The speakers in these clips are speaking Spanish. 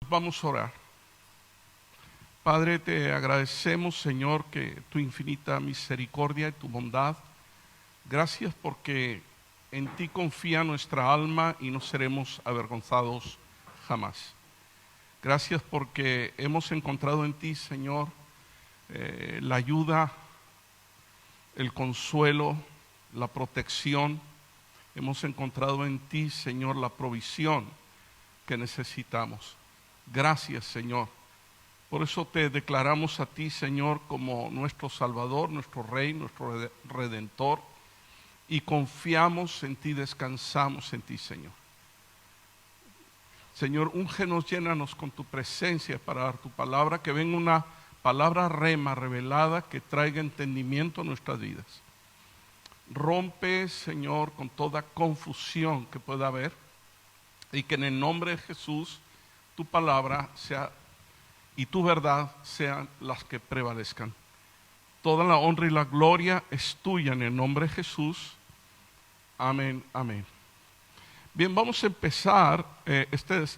Vamos a orar. Padre, te agradecemos, Señor, que tu infinita misericordia y tu bondad. Gracias porque en ti confía nuestra alma y no seremos avergonzados jamás. Gracias porque hemos encontrado en ti, Señor, la ayuda, el consuelo, la protección. Hemos encontrado en ti, Señor, la provisión que necesitamos. Gracias, Señor. Por eso te declaramos a ti, Señor, como nuestro Salvador, nuestro Rey, nuestro Redentor, y confiamos en ti, descansamos en ti, Señor. Señor, úngenos, llénanos con tu presencia para dar tu palabra, que venga una palabra rema, revelada, que traiga entendimiento a nuestras vidas. Rompe, Señor, con toda confusión que pueda haber, y que en el nombre de Jesús tu palabra sea y tu verdad sean las que prevalezcan. Toda la honra y la gloria es tuya en el nombre de Jesús. Amén, amén. Bien, vamos a empezar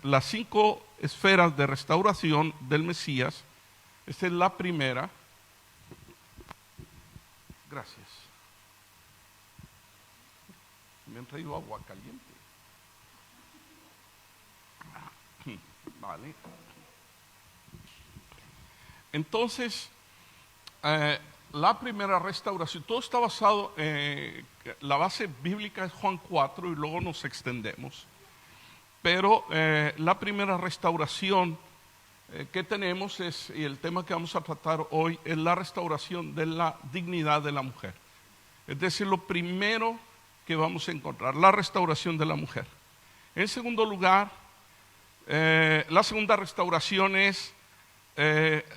las 5 esferas de restauración del Mesías. Esta es la primera. Gracias. Me han traído agua caliente. Vale. Entonces, la primera restauración, todo está basado, la base bíblica es Juan 4 y luego nos extendemos. Pero la primera restauración que tenemos y el tema que vamos a tratar hoy es la restauración de la dignidad de la mujer. Es decir, lo primero que vamos a encontrar, la restauración de la mujer. En segundo lugar, la segunda restauración es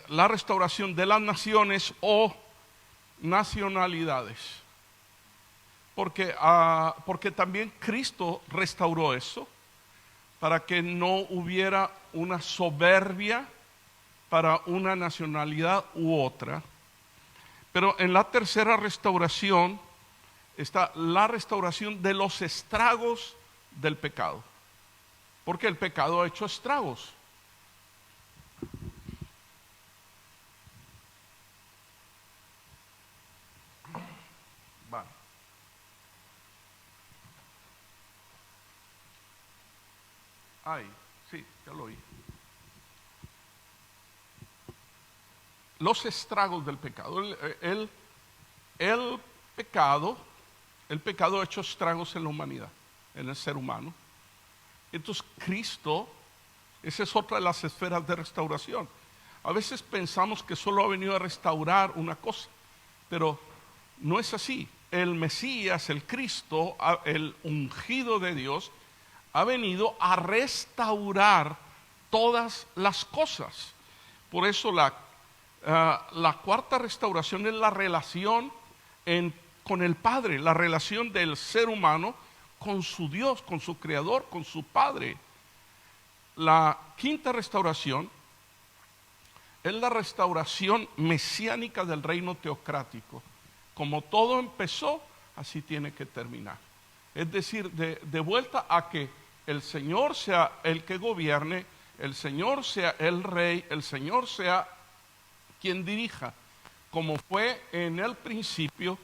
la restauración de las naciones o nacionalidades, porque también Cristo restauró eso, para que no hubiera una soberbia para una nacionalidad u otra. Pero en la tercera restauración está la restauración de los estragos del pecado, porque el pecado ha hecho estragos. Vale. Ay, sí, ya lo oí. Los estragos del pecado. El pecado ha hecho estragos en la humanidad, en el ser humano. Entonces Cristo, esa es otra de las esferas de restauración. A veces pensamos que solo ha venido a restaurar una cosa, pero no es así. El Mesías, el Cristo, el ungido de Dios, ha venido a restaurar todas las cosas. Por eso la cuarta restauración es la relación con el Padre, la relación del ser humano con su Dios, con su Creador, con su Padre. La quinta restauración es la restauración mesiánica del reino teocrático. Como todo empezó, así tiene que terminar. Es decir, de vuelta a que el Señor sea el que gobierne, el Señor sea el rey, el Señor sea quien dirija. Como fue en el principio,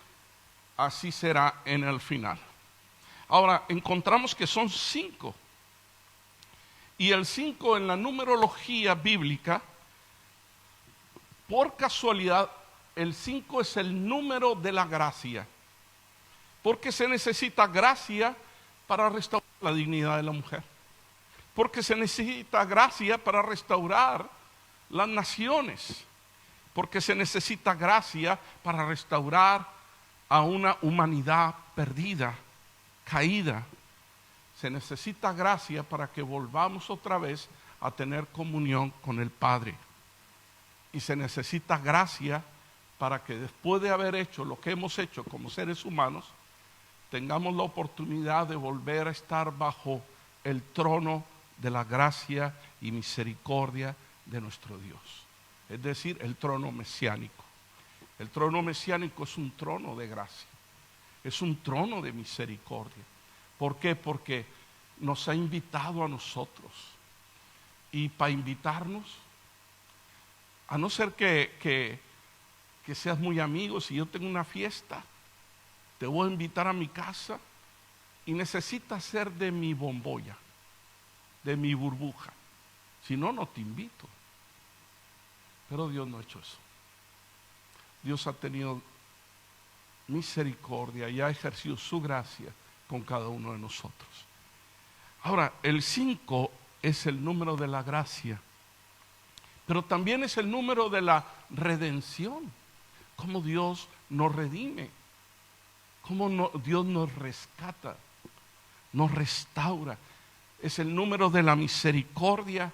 así será en el final. Ahora, encontramos que son 5. Y el 5 en la numerología bíblica, por casualidad, el 5 es el número de la gracia. Porque se necesita gracia para restaurar la dignidad de la mujer. Porque se necesita gracia para restaurar las naciones. Porque se necesita gracia para restaurar a una humanidad perdida, caída. Se necesita gracia para que volvamos otra vez a tener comunión con el Padre. Y se necesita gracia para que después de haber hecho lo que hemos hecho como seres humanos, tengamos la oportunidad de volver a estar bajo el trono de la gracia y misericordia de nuestro Dios. Es decir, el trono mesiánico. El trono mesiánico es un trono de gracia, es un trono de misericordia. ¿Por qué? Porque nos ha invitado a nosotros y para invitarnos, a no ser que seas muy amigo. Si yo tengo una fiesta, te voy a invitar a mi casa y necesitas ser de mi bombolla, de mi burbuja. Si no, no te invito. Pero Dios no ha hecho eso. Dios ha tenido misericordia y ha ejercido su gracia con cada uno de nosotros. Ahora, el 5 es el número de la gracia, pero también es el número de la redención. Cómo Dios nos redime, cómo Dios nos rescata, nos restaura. Es el número de la misericordia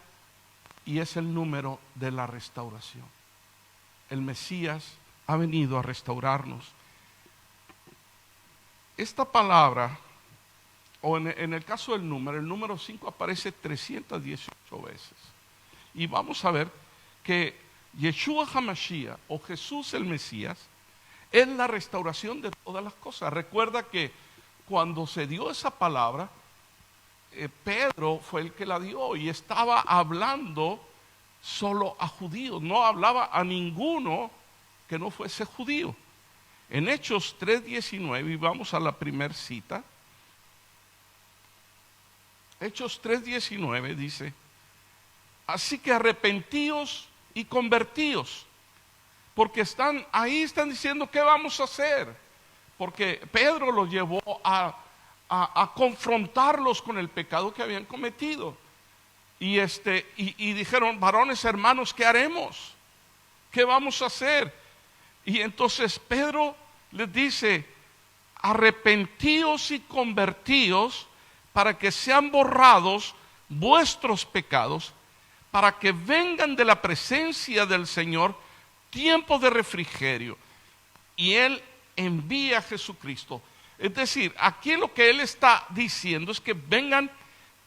y es el número de la restauración. El Mesías ha venido a restaurarnos. Esta palabra, o en el caso del número, el número 5 aparece 318 veces. Y vamos a ver que Yeshua HaMashiach, o Jesús el Mesías, es la restauración de todas las cosas. Recuerda que cuando se dio esa palabra, Pedro fue el que la dio y estaba hablando solo a judíos, no hablaba a ninguno que no fuese judío. En Hechos 3:19, y vamos a la primera cita, Hechos 3:19 dice: así que arrepentíos y convertíos, porque están diciendo qué vamos a hacer, porque Pedro los llevó a confrontarlos con el pecado que habían cometido, y dijeron: varones hermanos, ¿qué haremos? ¿Qué vamos a hacer? Y entonces Pedro les dice: arrepentíos y convertíos para que sean borrados vuestros pecados, para que vengan de la presencia del Señor tiempos de refrigerio. Y Él envía a Jesucristo. Es decir, aquí lo que Él está diciendo es que vengan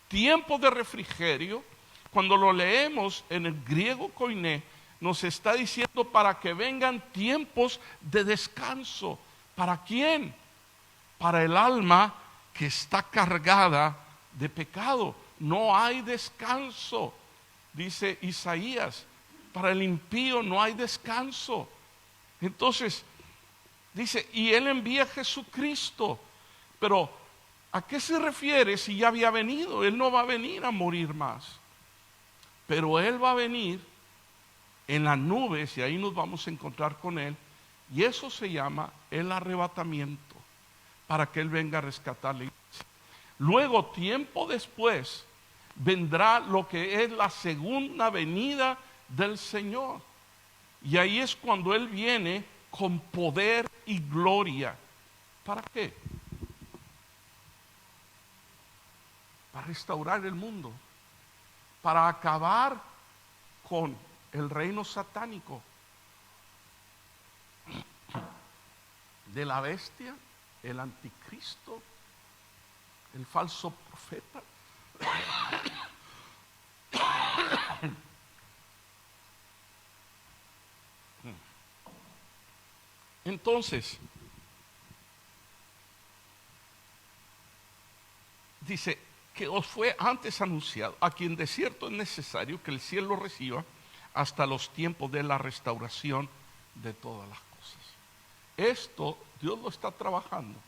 tiempos de refrigerio. Cuando lo leemos en el griego koiné, nos está diciendo para que vengan tiempos de descanso. ¿Para quién? Para el alma que está cargada de pecado. No hay descanso. Dice Isaías, para el impío no hay descanso. Entonces, dice, y Él envía a Jesucristo. Pero, ¿a qué se refiere si ya había venido? Él no va a venir a morir más. Pero Él va a venir en las nubes y ahí nos vamos a encontrar con Él. Y eso se llama el arrebatamiento, para que Él venga a rescatar la iglesia. Luego, tiempo después, vendrá lo que es la segunda venida del Señor. Y ahí es cuando Él viene con poder y gloria. ¿Para qué? Para restaurar el mundo, para acabar con el reino satánico de la bestia, el anticristo, el falso profeta. Entonces, dice que os fue antes anunciado, a quien de cierto es necesario que el cielo reciba hasta los tiempos de la restauración de todas las cosas. Esto Dios lo está trabajando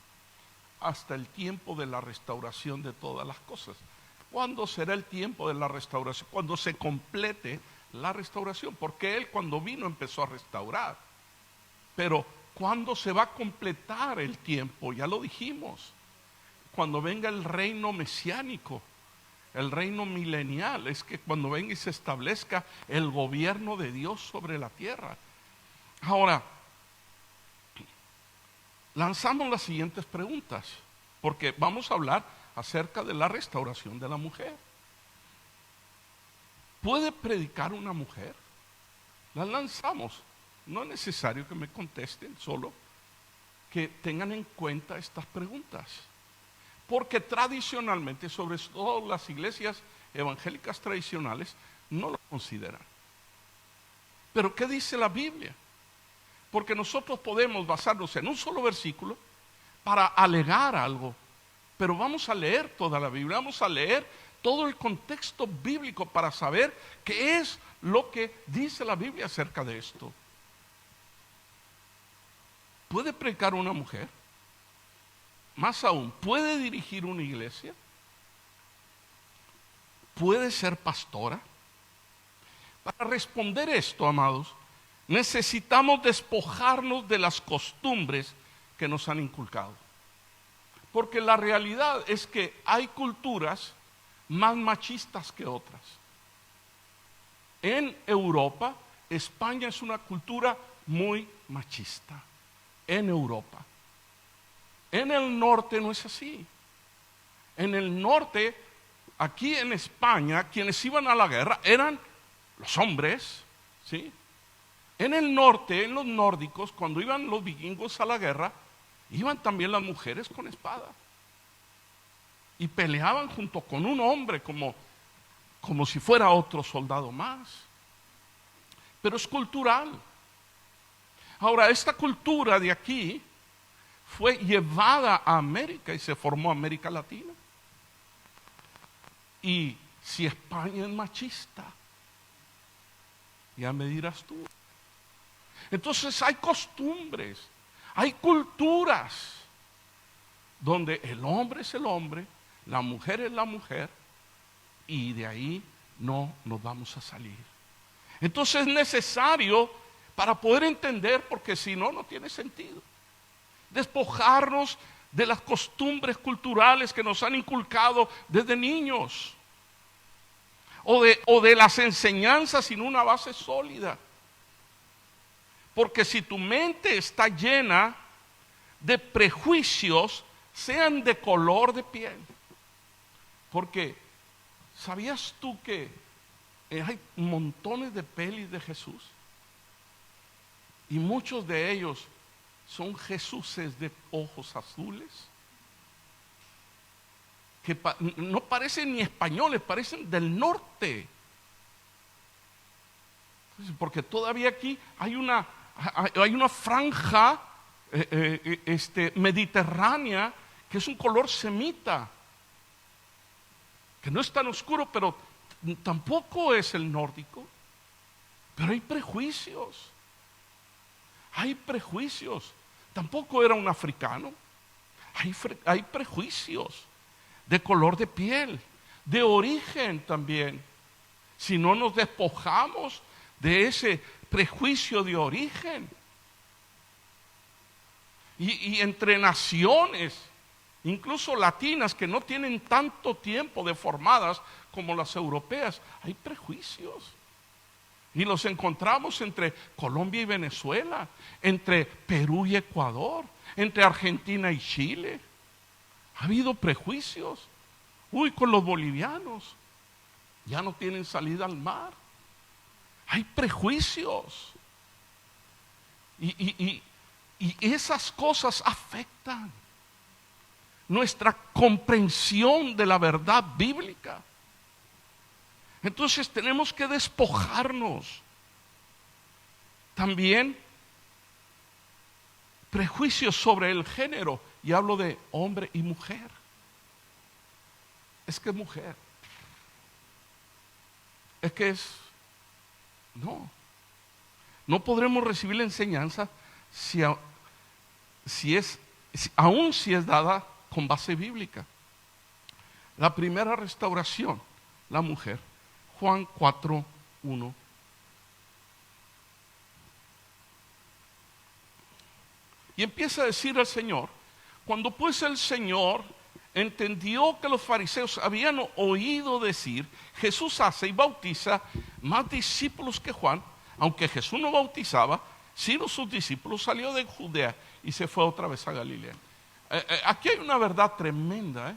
hasta el tiempo de la restauración de todas las cosas. ¿Cuándo será el tiempo de la restauración? Cuando se complete la restauración, porque Él cuando vino empezó a restaurar. Pero ¿cuándo se va a completar el tiempo? Ya lo dijimos. Cuando venga el reino mesiánico, el reino milenial, es que cuando venga y se establezca el gobierno de Dios sobre la tierra. Ahora, lanzamos las siguientes preguntas, porque vamos a hablar acerca de la restauración de la mujer. ¿Puede predicar una mujer? Las lanzamos. No es necesario que me contesten, solo que tengan en cuenta estas preguntas. Porque tradicionalmente, sobre todo las iglesias evangélicas tradicionales, no lo consideran. Pero ¿qué dice la Biblia? Porque nosotros podemos basarnos en un solo versículo para alegar algo. Pero vamos a leer toda la Biblia, vamos a leer todo el contexto bíblico para saber qué es lo que dice la Biblia acerca de esto. ¿Puede predicar una mujer? Más aún, ¿puede dirigir una iglesia? ¿Puede ser pastora? Para responder esto, amados, necesitamos despojarnos de las costumbres que nos han inculcado. Porque la realidad es que hay culturas más machistas que otras. En Europa, España es una cultura muy machista. En Europa. En el norte no es así. En el norte, aquí en España, quienes iban a la guerra eran los hombres, ¿sí? En el norte, en los nórdicos, cuando iban los vikingos a la guerra, iban también las mujeres con espada. Y peleaban junto con un hombre como si fuera otro soldado más. Pero es cultural. Ahora, esta cultura de aquí fue llevada a América y se formó América Latina. Y si España es machista, ya me dirás tú. Entonces hay costumbres, hay culturas donde el hombre es el hombre, la mujer es la mujer, y de ahí no nos vamos a salir. Entonces es necesario, para poder entender, porque si no, no tiene sentido, despojarnos de las costumbres culturales que nos han inculcado desde niños, o de las enseñanzas sin una base sólida. Porque si tu mente está llena de prejuicios, sean de color de piel, porque ¿sabías tú que hay montones de pelis de Jesús? Y muchos de ellos son Jesuses de ojos azules, que no parecen ni españoles, parecen del norte. Porque todavía aquí hay una franja mediterránea que es un color semita, que no es tan oscuro, pero tampoco es el nórdico. Pero hay prejuicios. Hay prejuicios. Tampoco era un africano. Hay prejuicios de color de piel, de origen también. Si no nos despojamos de ese prejuicio de origen. Y entre naciones, incluso latinas, que no tienen tanto tiempo de formadas como las europeas, hay prejuicios. Y los encontramos entre Colombia y Venezuela, entre Perú y Ecuador, entre Argentina y Chile. Ha habido prejuicios. Uy, con los bolivianos, ya no tienen salida al mar. Hay prejuicios. Y esas cosas afectan nuestra comprensión de la verdad bíblica. Entonces tenemos que despojarnos. También prejuicios sobre el género, y hablo de hombre y mujer. Es que es mujer. Es que es... No podremos recibir la enseñanza aun si es dada con base bíblica. La primera restauración, la mujer. Juan 4:1. Y empieza a decir al Señor, cuando pues el Señor entendió que los fariseos habían oído decir, Jesús hace y bautiza más discípulos que Juan, aunque Jesús no bautizaba, sino sus discípulos, salió de Judea y se fue otra vez a Galilea. Aquí hay una verdad tremenda,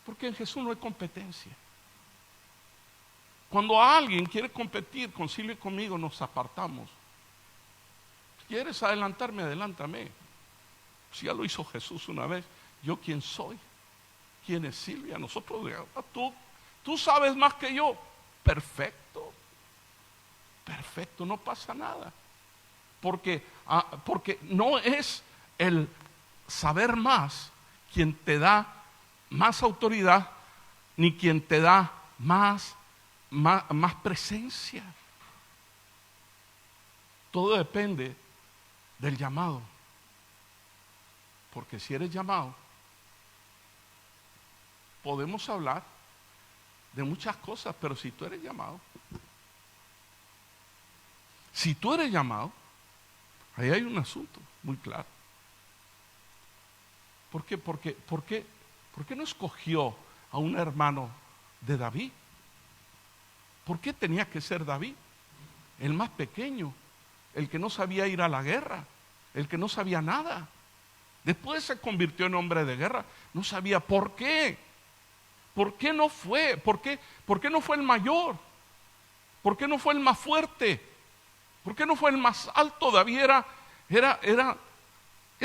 porque en Jesús no hay competencia. Cuando alguien quiere competir con Silvia y conmigo, nos apartamos. ¿Quieres adelantarme? Adelántame. Si ya lo hizo Jesús una vez, ¿yo quién soy? ¿Quién es Silvia? Nosotros, tú sabes más que yo. Perfecto, no pasa nada. Porque no es el saber más quien te da más autoridad ni quien te da más presencia. Todo depende del llamado. Porque si eres llamado, podemos hablar de muchas cosas, pero si tú eres llamado, ahí hay un asunto muy claro. ¿Por qué? ¿Por qué no escogió a un hermano de David? ¿Por qué tenía que ser David? El más pequeño, el que no sabía ir a la guerra, el que no sabía nada. Después se convirtió en hombre de guerra. No sabía por qué. ¿Por qué no fue? ¿Por qué no fue el mayor? ¿Por qué no fue el más fuerte? ¿Por qué no fue el más alto? David era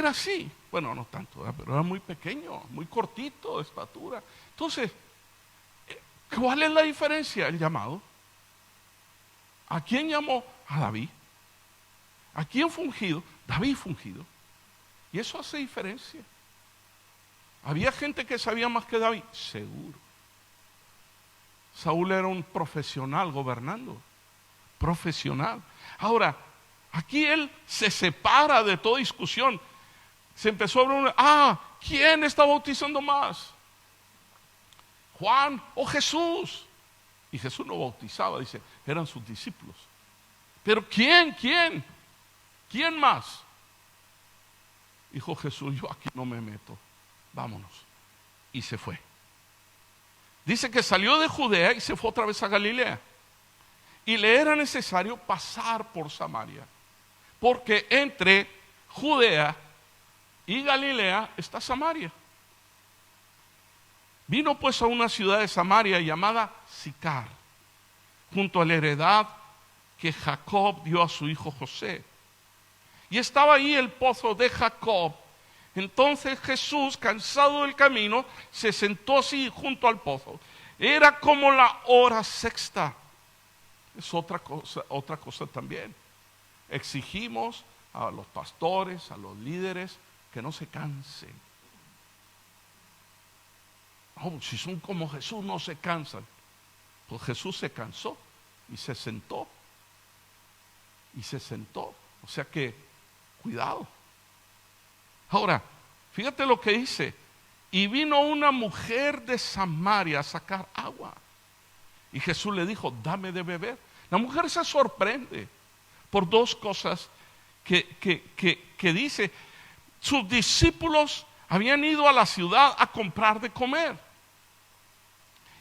así. Bueno, no tanto, pero era muy pequeño, muy cortito de estatura. Entonces, ¿cuál es la diferencia? El llamado. ¿A quién llamó? A David. ¿A quién fue ungido? David fue ungido. Y eso hace diferencia. ¿Había gente que sabía más que David? Seguro. Saúl era un profesional gobernando. Profesional. Ahora, aquí él se separa de toda discusión. Se empezó a hablar, ¿quién está bautizando más? ¿Juan o Jesús? Y Jesús no bautizaba, dice, eran sus discípulos. Pero ¿quién más? Dijo Jesús, yo aquí no me meto, vámonos. Y se fue. Dice que salió de Judea y se fue otra vez a Galilea. Y le era necesario pasar por Samaria, porque entre Judea y Galilea está Samaria. Vino pues a una ciudad de Samaria llamada Sicar, junto a la heredad que Jacob dio a su hijo José. Y estaba ahí el pozo de Jacob. Entonces Jesús, cansado del camino, se sentó así junto al pozo. Era como la hora sexta. Es otra cosa también. Exigimos a los pastores, a los líderes, que no se cansen. Si son como Jesús, no se cansan. Pues Jesús se cansó y se sentó. O sea que, cuidado. Ahora, fíjate lo que dice. Y vino una mujer de Samaria a sacar agua. Y Jesús le dijo, dame de beber. La mujer se sorprende por dos cosas que dice. Sus discípulos habían ido a la ciudad a comprar de comer.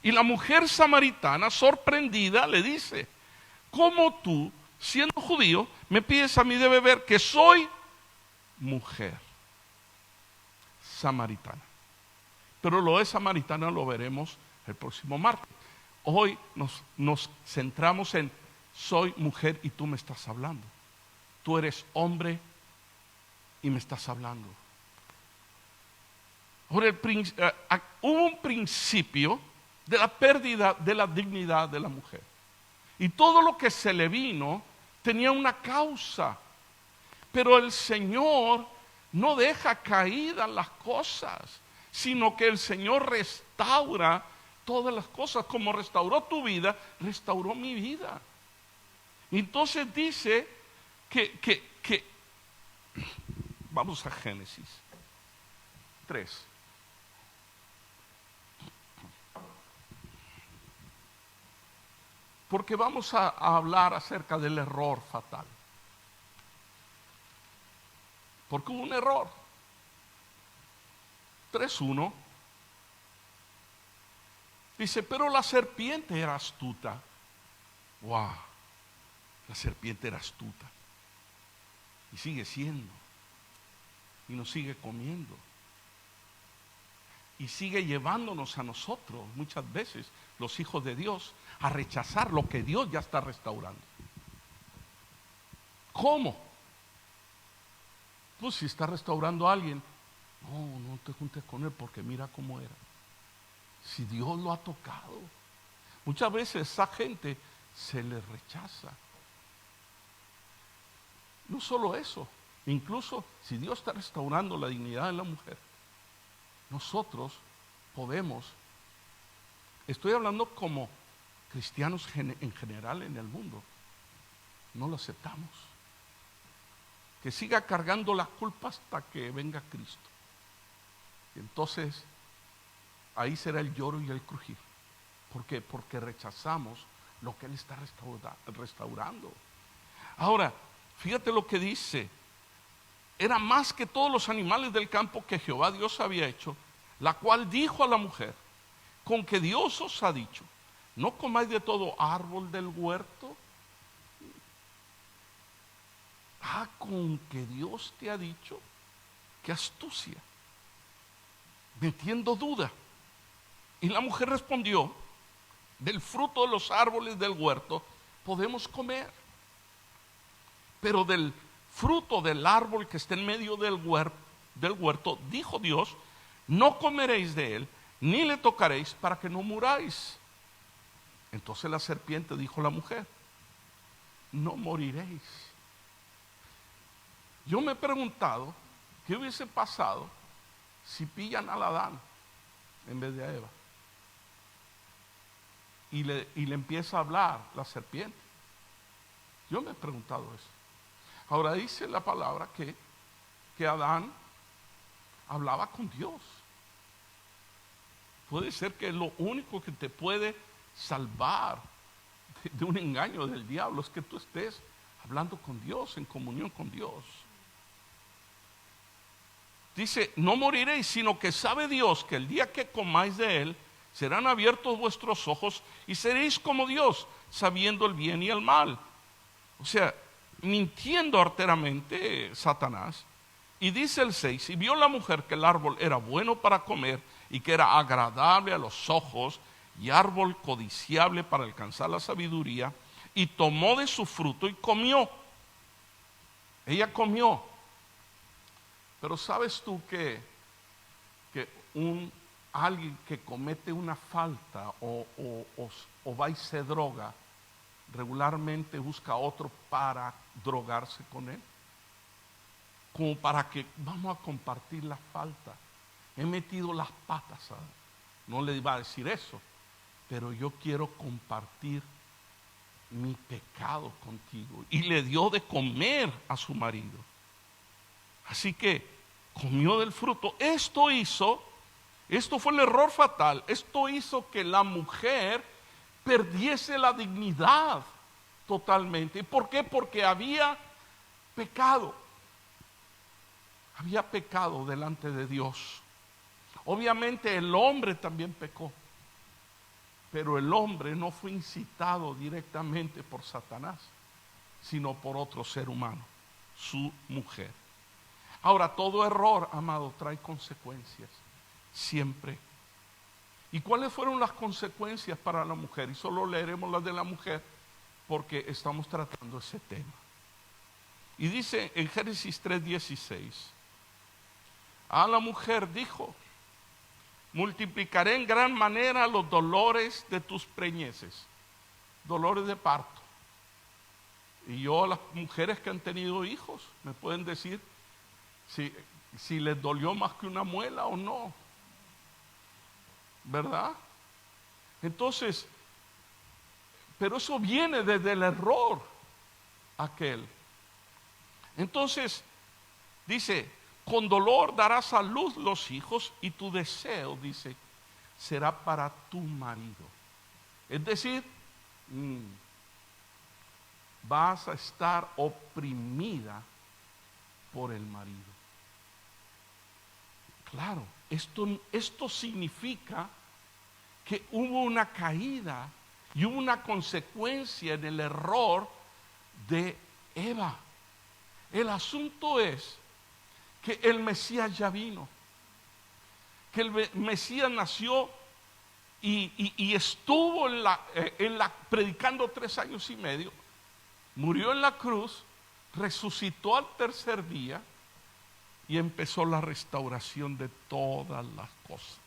Y la mujer samaritana, sorprendida, le dice, ¿cómo tú, siendo judío, me pides a mí de beber, que soy mujer samaritana? Pero lo de samaritana lo veremos el próximo martes. Hoy nos centramos en soy mujer y tú me estás hablando. Tú eres hombre y me estás hablando. Ahora, hubo un principio de la pérdida de la dignidad de la mujer. Y todo lo que se le vino tenía una causa. Pero el Señor no deja caídas las cosas, sino que el Señor restaura todas las cosas. Como restauró tu vida, restauró mi vida. Entonces dice que vamos a Génesis 3. Porque vamos a hablar acerca del error fatal. Porque hubo un error. 3:1 dice, pero la serpiente era astuta. ¡Wow! La serpiente era astuta. Y sigue siendo. Y nos sigue comiendo. Y sigue llevándonos a nosotros, muchas veces, los hijos de Dios, a rechazar lo que Dios ya está restaurando. ¿Cómo? Pues si está restaurando a alguien, no te juntes con él porque mira cómo era. Si Dios lo ha tocado, muchas veces esa gente se le rechaza. No solo eso, incluso si Dios está restaurando la dignidad de la mujer, nosotros podemos estoy hablando como cristianos en general en el mundo, no lo aceptamos. Que siga cargando la culpa hasta que venga Cristo. Y entonces, ahí será el lloro y el crujir. ¿Por qué? Porque rechazamos lo que Él está restaurando. Ahora, fíjate lo que dice. Era más que todos los animales del campo que Jehová Dios había hecho, la cual dijo a la mujer: con que Dios os ha dicho, no comáis de todo árbol del huerto. Con que Dios te ha dicho. Qué astucia, metiendo duda. Y la mujer respondió: del fruto de los árboles del huerto podemos comer, pero del fruto del árbol que está en medio del huerto, dijo Dios, no comeréis de él, ni le tocaréis, para que no muráis. Entonces la serpiente dijo a la mujer: no moriréis. Yo me he preguntado qué hubiese pasado si pillan a Adán en vez de a Eva y le empieza a hablar la serpiente. Yo me he preguntado eso. Ahora dice la palabra que Adán hablaba con Dios. Puede ser que lo único que te puede salvar de un engaño del diablo es que tú estés hablando con Dios, en comunión con Dios. Dice: no moriréis, sino que sabe Dios que el día que comáis de él, serán abiertos vuestros ojos y seréis como Dios, sabiendo el bien y el mal. O sea, mintiendo arteramente Satanás. Y dice el 6: y vio la mujer que el árbol era bueno para comer y que era agradable a los ojos y árbol codiciable para alcanzar la sabiduría, y tomó de su fruto y comió. Ella comió. Pero ¿sabes tú que alguien que comete una falta o va y se droga, regularmente busca a otro para drogarse con él? Como para que vamos a compartir la falta. He metido las patas, ¿sabes? No le iba a decir eso, pero yo quiero compartir mi pecado contigo. Y le dio de comer a su marido. Así que comió del fruto. Esto fue el error fatal. Esto hizo que la mujer perdiese la dignidad totalmente. ¿Y por qué? Porque había pecado. Había pecado delante de Dios. Obviamente el hombre también pecó. Pero el hombre no fue incitado directamente por Satanás, sino por otro ser humano, su mujer. Ahora, todo error, amado, trae consecuencias, siempre. ¿Y cuáles fueron las consecuencias para la mujer? Y solo leeremos las de la mujer porque estamos tratando ese tema. Y dice en Génesis 3:16, a la mujer dijo: multiplicaré en gran manera los dolores de tus preñeces, dolores de parto. Y yo, a las mujeres que han tenido hijos, me pueden decir si les dolió más que una muela o no, ¿verdad? Entonces, pero eso viene desde el error aquel. Entonces, dice: con dolor darás a luz los hijos y tu deseo, dice, será para tu marido. Es decir, vas a estar oprimida por el marido. Claro, esto significa que hubo una caída y hubo una consecuencia en el error de Eva. El asunto es que el Mesías ya vino, que el Mesías nació y estuvo predicando 3 años y medio, murió en la cruz, resucitó al tercer día y empezó la restauración de todas las cosas.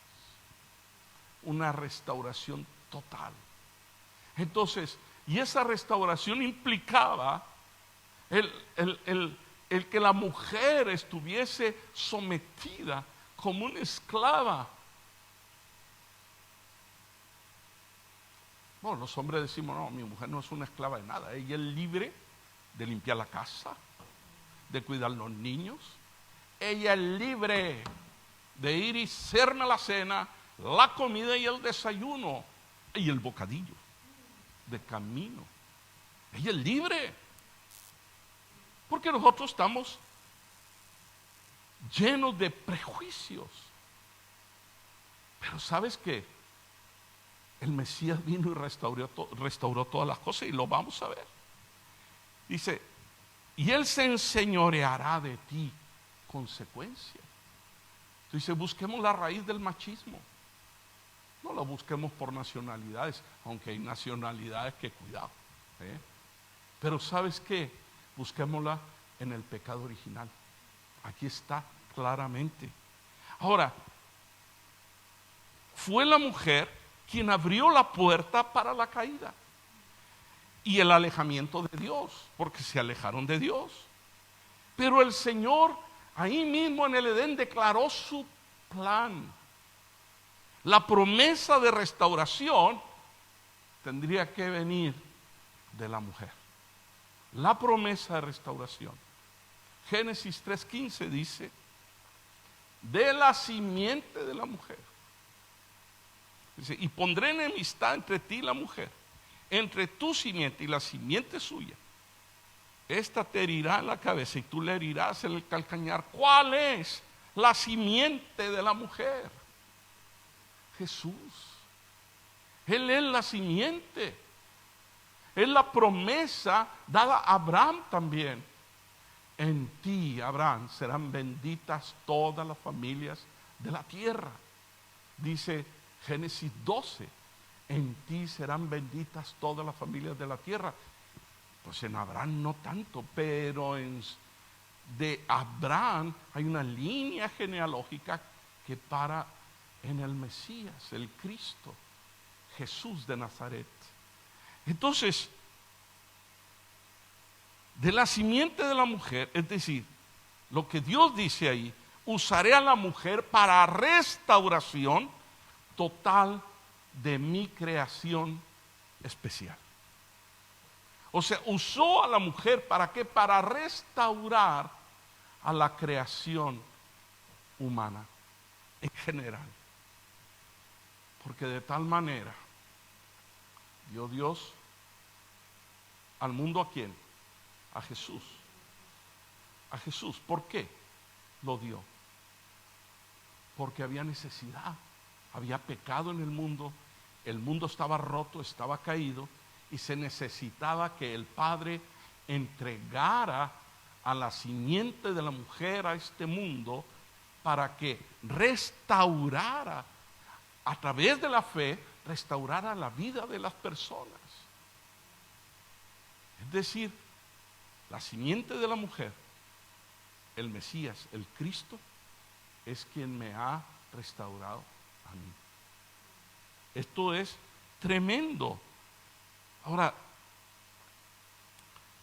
Una restauración total. Entonces, y esa restauración implicaba el que la mujer estuviese sometida como una esclava. Bueno, los hombres decimos, no, mi mujer no es una esclava de nada. Ella es libre de limpiar la casa, de cuidar los niños. Ella es libre de ir y hacerme la cena, la comida y el desayuno y el bocadillo de camino. Ella es libre. Porque nosotros estamos llenos de prejuicios. Pero ¿sabes qué? El Mesías vino y restauró todas las cosas, y lo vamos a ver. Dice, y Él se enseñoreará de ti. Consecuencia. Dice, busquemos la raíz del machismo. No lo busquemos por nacionalidades, aunque hay nacionalidades que cuidado. Pero ¿sabes qué? Busquémosla en el pecado original. Aquí está claramente. Ahora, fue la mujer quien abrió la puerta para la caída y el alejamiento de Dios, porque se alejaron de Dios. Pero el Señor ahí mismo en el Edén declaró su plan. La promesa de restauración tendría que venir de la mujer. La promesa de restauración. Génesis 3:15 dice, de la simiente de la mujer. Dice, y pondré enemistad entre ti y la mujer, entre tu simiente y la simiente suya. Esta te herirá en la cabeza y tú le herirás en el calcañar. ¿Cuál es la simiente de la mujer? Jesús. Él es la simiente. Es la promesa dada a Abraham también. En ti, Abraham, serán benditas todas las familias de la tierra. Dice Génesis 12, en ti serán benditas todas las familias de la tierra. Pues en Abraham no tanto, pero de Abraham hay una línea genealógica que para en el Mesías, el Cristo, Jesús de Nazaret. Entonces, de la simiente de la mujer, es decir, lo que Dios dice ahí, usaré a la mujer para restauración total de mi creación especial. O sea, usó a la mujer ¿para qué? Para restaurar a la creación humana en general. Porque de tal manera dio Dios al mundo. ¿A quién? A Jesús. A Jesús. ¿Por qué lo dio? Porque había necesidad, había pecado en el mundo estaba roto, estaba caído, y se necesitaba que el Padre entregara a la simiente de la mujer a este mundo para que restaurara, a través de la fe, restaurara la vida de las personas. Es decir, la simiente de la mujer, el Mesías, el Cristo, es quien me ha restaurado a mí. Esto es tremendo. Ahora,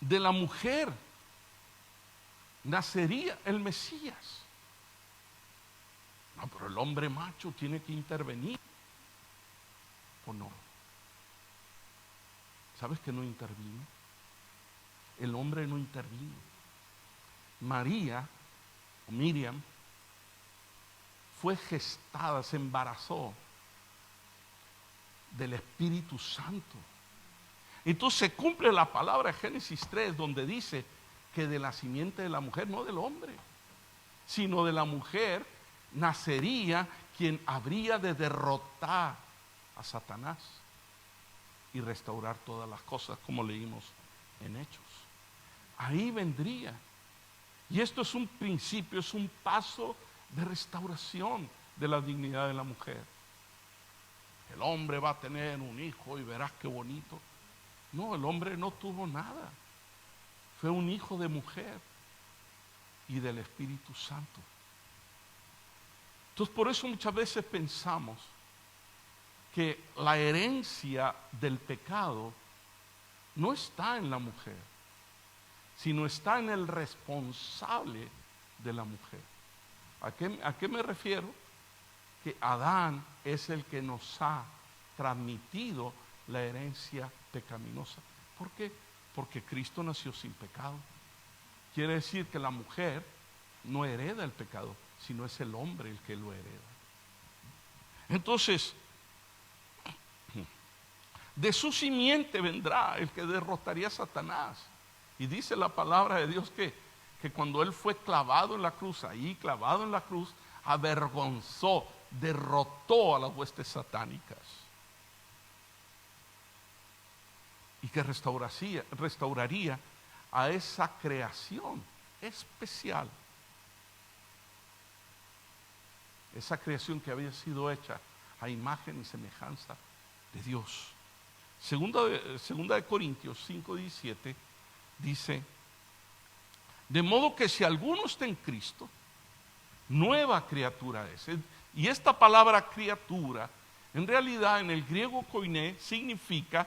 de la mujer nacería el Mesías. No, pero el hombre macho tiene que intervenir. ¿O no? ¿Sabes que no intervino? El hombre no intervino. María, o Miriam, fue gestada, se embarazó del Espíritu Santo. Entonces se cumple la palabra de Génesis 3, donde dice que de la simiente de la mujer, no del hombre, sino de la mujer, nacería quien habría de derrotar a Satanás y restaurar todas las cosas, como leímos en Hechos. Ahí vendría. Y esto es un principio, es un paso de restauración de la dignidad de la mujer. El hombre va a tener un hijo y verás qué bonito. No, el hombre no tuvo nada. Fue un hijo de mujer y del Espíritu Santo. Entonces, por eso muchas veces pensamos que la herencia del pecado no está en la mujer, sino está en el responsable de la mujer. ¿A qué me refiero? Que Adán es el que nos ha transmitido la herencia pecaminosa. ¿Por qué? Porque Cristo nació sin pecado. Quiere decir que la mujer no hereda el pecado, sino es el hombre el que lo hereda. Entonces, de su simiente vendrá el que derrotaría a Satanás. Y dice la palabra de Dios que cuando él fue clavado en la cruz, ahí clavado en la cruz, avergonzó, derrotó a las huestes satánicas. Y que restauraría a esa creación especial. Esa creación que había sido hecha a imagen y semejanza de Dios. Segunda de Corintios 5:17 dice: de modo que si alguno está en Cristo, nueva criatura es. Y esta palabra criatura, en realidad en el griego koiné, significa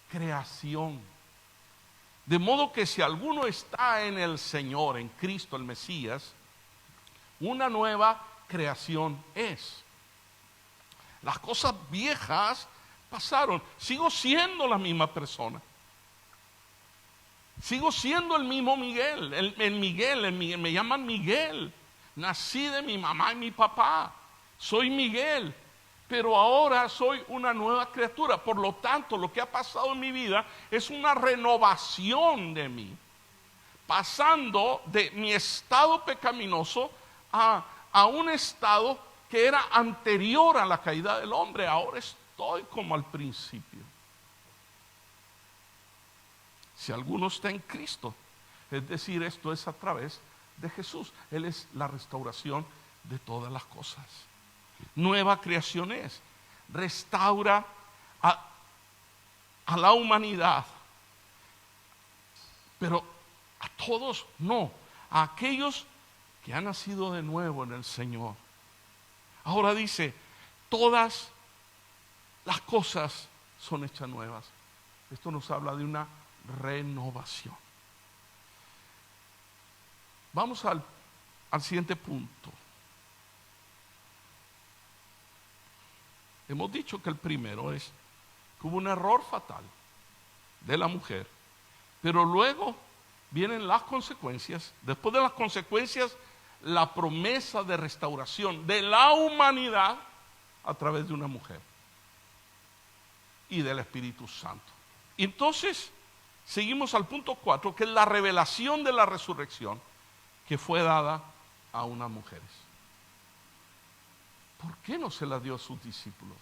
creación. De modo que si alguno está en el Señor, en Cristo el Mesías, una nueva creación es. Las cosas viejas pasaron. Sigo siendo la misma persona. Sigo siendo el mismo Miguel. Me llaman Miguel. Nací de mi mamá y mi papá. Soy Miguel. Pero ahora soy una nueva criatura. Por lo tanto, lo que ha pasado en mi vida es una renovación de mí. Pasando de mi estado pecaminoso a un estado que era anterior a la caída del hombre. Ahora estoy como al principio. Si alguno está en Cristo, es decir, esto es a través de Jesús. Él es la restauración de todas las cosas. Nueva creación es. Restaura a la humanidad. Pero a todos no. A aquellos que han nacido de nuevo en el Señor. Ahora dice, todas las cosas son hechas nuevas. Esto nos habla de una renovación. Vamos al siguiente punto. Hemos dicho que el primero es que hubo un error fatal de la mujer, pero luego vienen las consecuencias. Después de las consecuencias, la promesa de restauración de la humanidad a través de una mujer y del Espíritu Santo. Entonces, seguimos al punto 4, que es la revelación de la resurrección que fue dada a unas mujeres. ¿Por qué no se la dio a sus discípulos?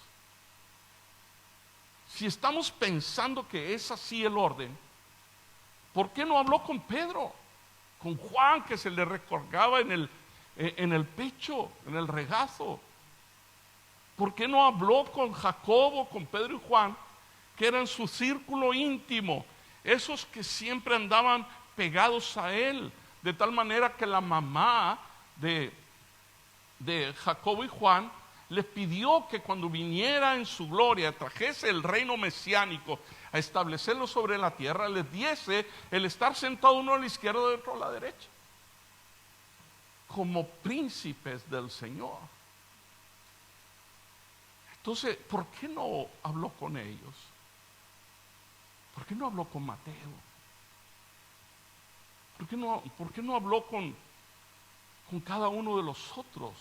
Si estamos pensando que es así el orden, ¿por qué no habló con Pedro? Con Juan, que se le recargaba en el pecho, en el regazo. ¿Por qué no habló con Jacobo, con Pedro y Juan, que eran su círculo íntimo? Esos que siempre andaban pegados a él, de tal manera que la mamá de Jacobo y Juan les pidió que cuando viniera en su gloria, trajese el reino mesiánico a establecerlo sobre la tierra, les diese el estar sentado uno a la izquierda y otro a la derecha, como príncipes del Señor. Entonces, ¿por qué no habló con ellos? ¿Por qué no habló con Mateo? ¿Por qué no habló con cada uno de los otros?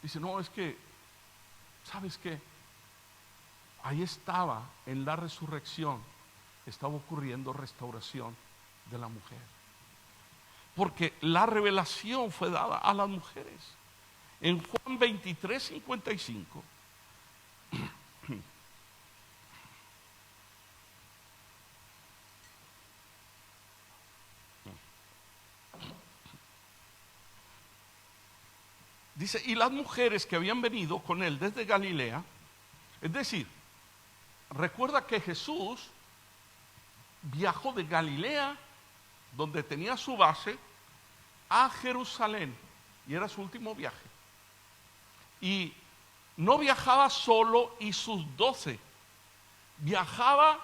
Dice, no, es que, ¿sabes qué? Ahí estaba, en la resurrección, estaba ocurriendo restauración de la mujer. Porque la revelación fue dada a las mujeres. En Juan 23:55. Dice, y las mujeres que habían venido con él desde Galilea, es decir, recuerda que Jesús viajó de Galilea, donde tenía su base, a Jerusalén, y era su último viaje. Y no viajaba solo y sus 12, viajaba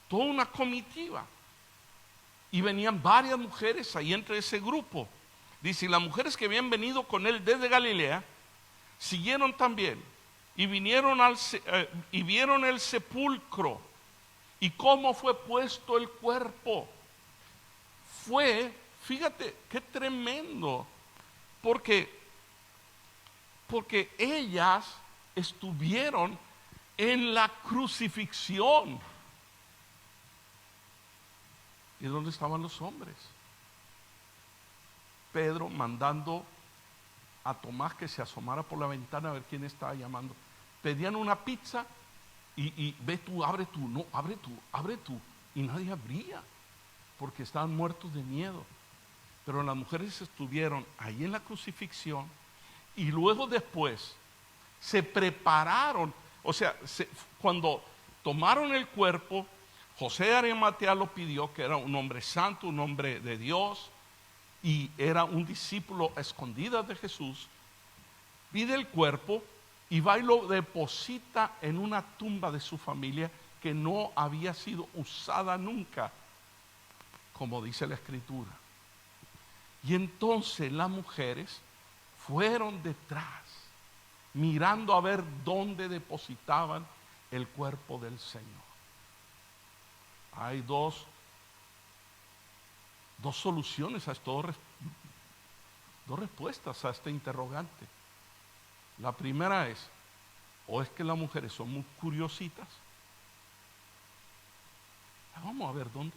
toda una comitiva, y venían varias mujeres ahí entre ese grupo. Dice, y las mujeres que habían venido con él desde Galilea siguieron también y y vieron el sepulcro y cómo fue puesto el cuerpo. Fíjate qué tremendo, porque ellas estuvieron en la crucifixión. ¿Y dónde estaban los hombres? Pedro mandando a Tomás que se asomara por la ventana a ver quién estaba llamando. Pedían una pizza y ve tú, abre tú, no, abre tú. Y nadie abría porque estaban muertos de miedo. Pero las mujeres estuvieron ahí en la crucifixión y luego después se prepararon. O sea, cuando tomaron el cuerpo, José de Arimatea lo pidió, que era un hombre santo, un hombre de Dios, y era un discípulo a escondidas de Jesús. Pide el cuerpo y va y lo deposita en una tumba de su familia que no había sido usada nunca, como dice la Escritura. Y entonces las mujeres fueron detrás, mirando a ver dónde depositaban el cuerpo del Señor. Hay dos soluciones a esto, dos respuestas a este interrogante. La primera es, o es que las mujeres son muy curiositas. Vamos a ver dónde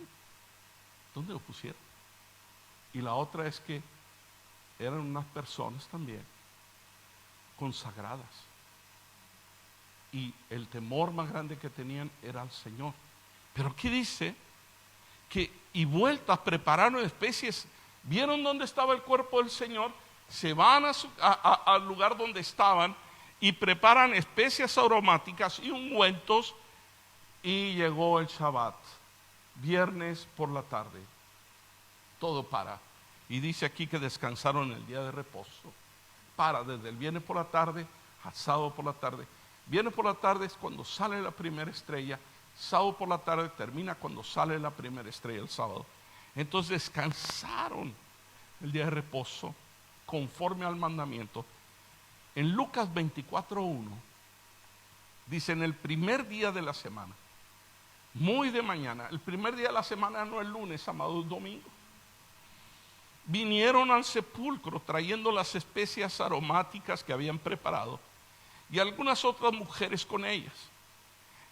lo pusieron. Y la otra es que eran unas personas también consagradas. Y el temor más grande que tenían era al Señor. Pero aquí dice que y vueltas prepararon especies, vieron dónde estaba el cuerpo del Señor, se van al lugar donde estaban y preparan especias aromáticas y ungüentos, y llegó el Shabbat, viernes por la tarde, todo para. Y dice aquí que descansaron el día de reposo. Para desde el viernes por la tarde al sábado por la tarde. Viernes por la tarde es cuando sale la primera estrella. Sábado por la tarde termina cuando sale la primera estrella el sábado. Entonces descansaron el día de reposo conforme al mandamiento. En Lucas 24:1 dice: en el primer día de la semana, muy de mañana, el primer día de la semana no es lunes, amado, es domingo, vinieron al sepulcro trayendo las especias aromáticas que habían preparado y algunas otras mujeres con ellas.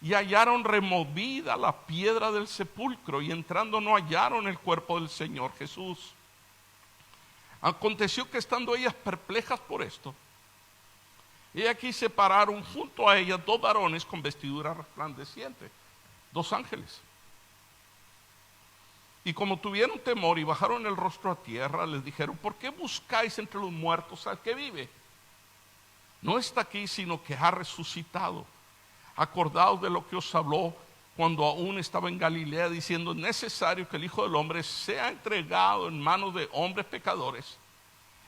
Y hallaron removida la piedra del sepulcro, y entrando no hallaron el cuerpo del Señor Jesús. Aconteció que estando ellas perplejas por esto, y aquí se pararon junto a ellas dos varones con vestidura resplandeciente, dos ángeles. Y como tuvieron temor y bajaron el rostro a tierra, les dijeron: ¿por qué buscáis entre los muertos al que vive? No está aquí, sino que ha resucitado. Acordaos de lo que os habló cuando aún estaba en Galilea, diciendo: es necesario que el Hijo del Hombre sea entregado en manos de hombres pecadores,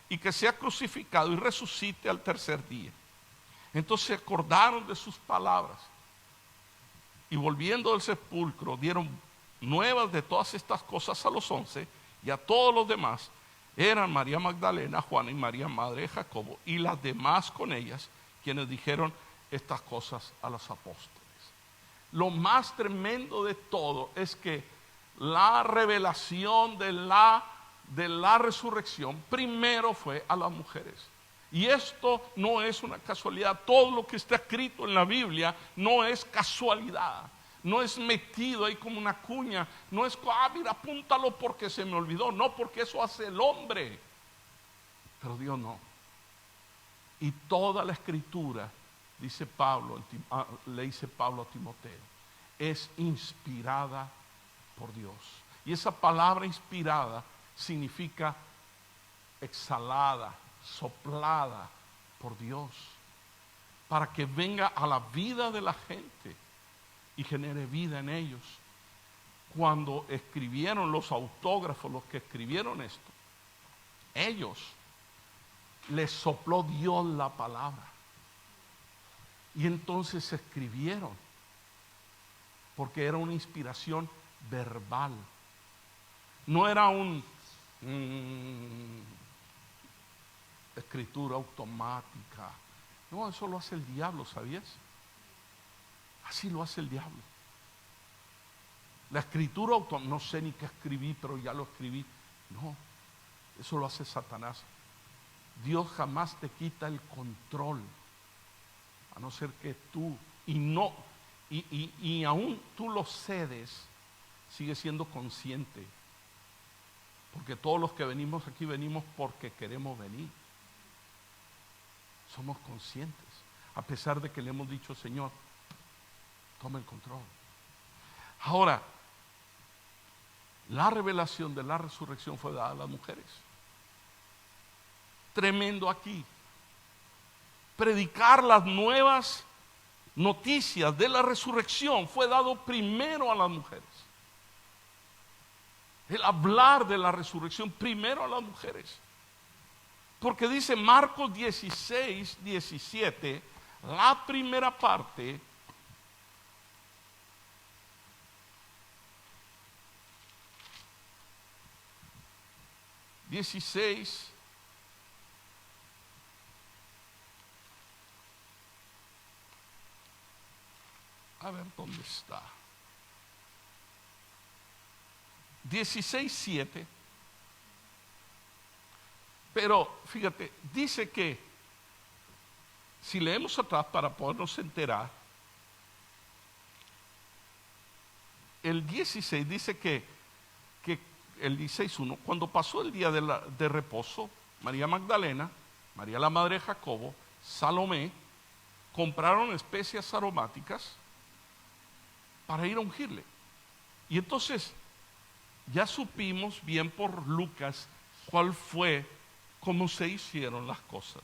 y que sea crucificado y resucite al tercer día. Entonces se acordaron de sus palabras, y volviendo del sepulcro dieron nuevas de todas estas cosas a los 11 y a todos los demás. Eran María Magdalena, Juana y María, madre de Jacobo, y las demás con ellas, quienes dijeron estas cosas a los apóstoles. Lo más tremendo de todo es que la revelación de la resurrección primero fue a las mujeres. Y esto no es una casualidad. Todo lo que está escrito en la Biblia no es casualidad, no es metido ahí como una cuña, no es, mira, apúntalo porque se me olvidó. No, porque eso hace el hombre, pero Dios no. Y toda la escritura, dice Pablo, le dice Pablo a Timoteo, es inspirada por Dios. Y esa palabra inspirada significa exhalada, soplada por Dios, para que venga a la vida de la gente y genere vida en ellos. Cuando escribieron los autógrafos, los que escribieron esto, ellos les sopló Dios la palabra, y entonces escribieron, porque era una inspiración verbal, no era escritura automática, No, eso lo hace el diablo, ¿sabías? Así lo hace el diablo. La escritura, no sé ni qué escribí, pero ya lo escribí. No, eso lo hace Satanás. Dios jamás te quita el control, a no ser que tú, y aún tú lo cedes, sigue siendo consciente. Porque todos los que venimos aquí venimos porque queremos venir. Somos conscientes, a pesar de que le hemos dicho, Señor, toma el control. Ahora, la revelación de la resurrección fue dada a las mujeres. Tremendo aquí. Predicar las nuevas noticias de la resurrección fue dado primero a las mujeres. El hablar de la resurrección primero a las mujeres. Porque dice Marcos 16, 17, la primera parte, a ver dónde está. 16:7. Pero fíjate, dice que si leemos atrás para podernos enterar, el 16 dice que el 16:1, cuando pasó el día de reposo, María Magdalena, María la madre de Jacobo, Salomé, compraron especias aromáticas para ir a ungirle. Y entonces ya supimos bien por Lucas cómo se hicieron las cosas.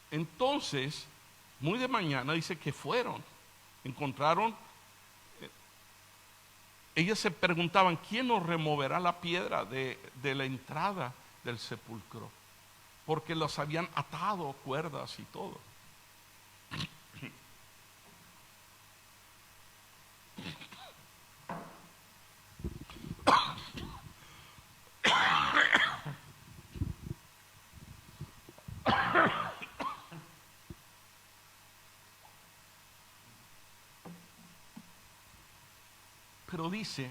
Entonces, muy de mañana dice que encontraron, ellas se preguntaban, ¿quién nos removerá la piedra de la entrada del sepulcro? Porque los habían atado cuerdas y todo. Pero dice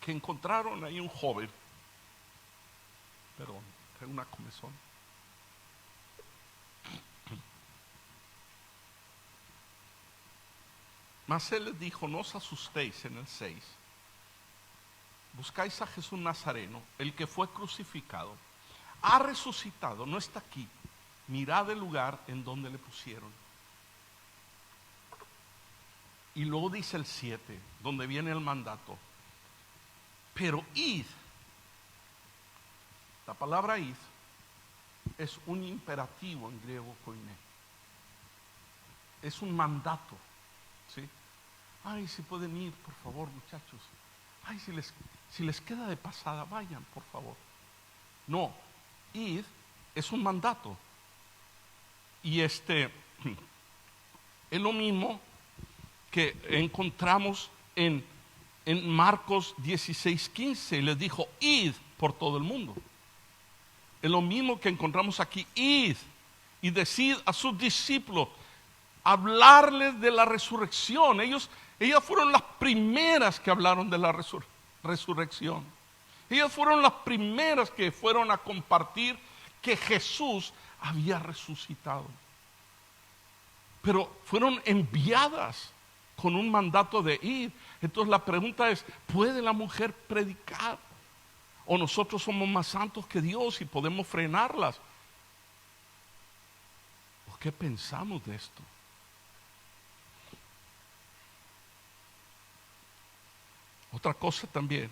que encontraron ahí un joven, perdón, tengo una comezón. Mas él les dijo, no os asustéis, en el 6. Buscáis a Jesús Nazareno, el que fue crucificado. Ha resucitado, no está aquí. Mirad el lugar en donde le pusieron. Y luego dice el 7, donde viene el mandato. Pero id, la palabra id es un imperativo en griego koiné. Es un mandato, ¿sí? Ay, si pueden ir, por favor, muchachos. Ay, si les queda de pasada, vayan, por favor. No, id es un mandato. Y es lo mismo que encontramos en Marcos 16:15. Les dijo, id por todo el mundo. Es lo mismo que encontramos aquí, id y decid a sus discípulos, hablarles de la resurrección. Ellas fueron las primeras que hablaron de la resurrección. Ellas fueron las primeras que fueron a compartir que Jesús había resucitado. Pero fueron enviadas con un mandato de ir. Entonces la pregunta es, ¿puede la mujer predicar? ¿O nosotros somos más santos que Dios y podemos frenarlas? ¿O qué pensamos de esto? Otra cosa también,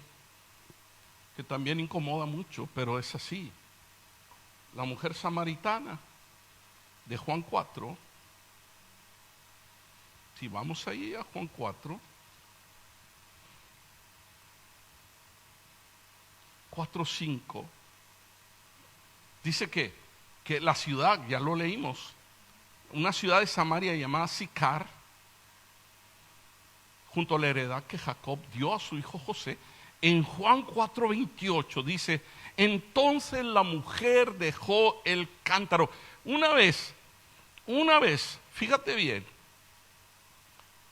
que también incomoda mucho, pero es así. La mujer samaritana de Juan 4, si vamos ahí a Juan 4, 4:5, dice que la ciudad, ya lo leímos, una ciudad de Samaria llamada Sicar, junto a la heredad que Jacob dio a su hijo José. En Juan 4:28 dice, Entonces la mujer dejó el cántaro. Una vez, fíjate bien,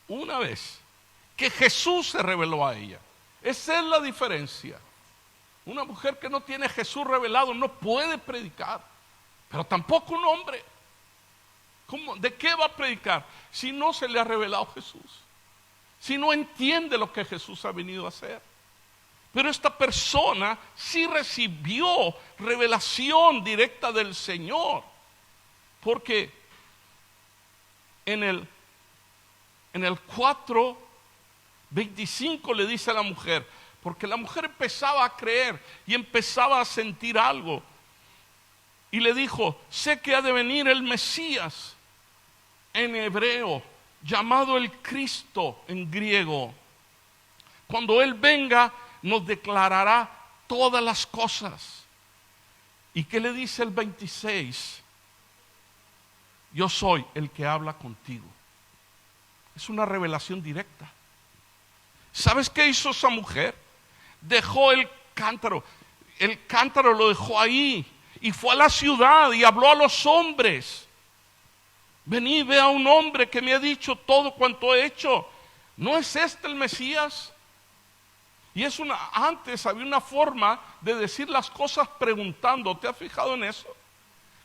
una vez que Jesús se reveló a ella. Esa es la diferencia. Una mujer que no tiene a Jesús revelado no puede predicar, pero tampoco un hombre. ¿De qué va a predicar si no se le ha revelado Jesús? Si no entiende lo que Jesús ha venido a hacer. Pero esta persona sí recibió revelación directa del Señor, porque en el 4:25 le dice a la mujer, porque la mujer empezaba a creer y empezaba a sentir algo, y le dijo: sé que ha de venir el Mesías, en hebreo, llamado el Cristo en griego. Cuando Él venga, nos declarará todas las cosas. ¿Y qué le dice el 26? Yo soy el que habla contigo. Es una revelación directa. ¿Sabes qué hizo esa mujer? Dejó el cántaro lo dejó ahí y fue a la ciudad y habló a los hombres. Vení, ve a un hombre que me ha dicho todo cuanto he hecho. ¿No es este el Mesías? Y antes había una forma de decir las cosas preguntando. ¿Te has fijado en eso?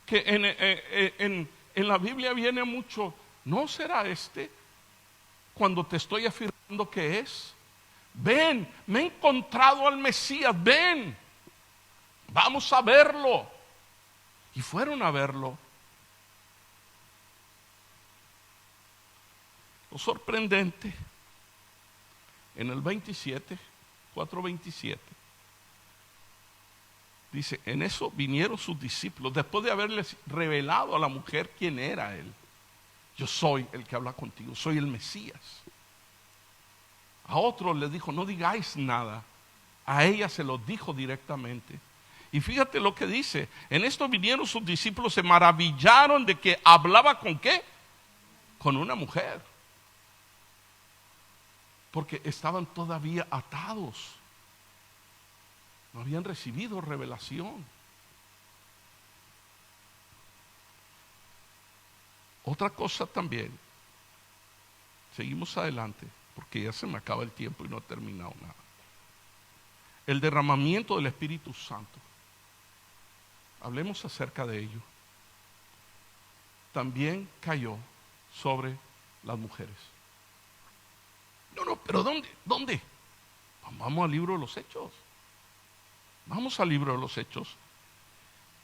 Que en la Biblia viene mucho: ¿no será este? Cuando te estoy afirmando que es. Ven, me he encontrado al Mesías, ven, vamos a verlo. Y fueron a verlo. Lo sorprendente, en el 4:27, dice: en eso vinieron sus discípulos, después de haberles revelado a la mujer quién era él. Yo soy el que habla contigo, soy el Mesías. A otros les dijo: no digáis nada. A ella se lo dijo directamente. Y fíjate lo que dice: en esto vinieron sus discípulos, se maravillaron de que hablaba ¿con qué? Con una mujer. Porque estaban todavía atados. No habían recibido revelación. Otra cosa también. Seguimos adelante, porque ya se me acaba el tiempo y no he terminado nada. El derramamiento del Espíritu Santo. Hablemos acerca de ello. También cayó sobre las mujeres. No, pero ¿dónde? Vamos al libro de los Hechos. Vamos al libro de los Hechos.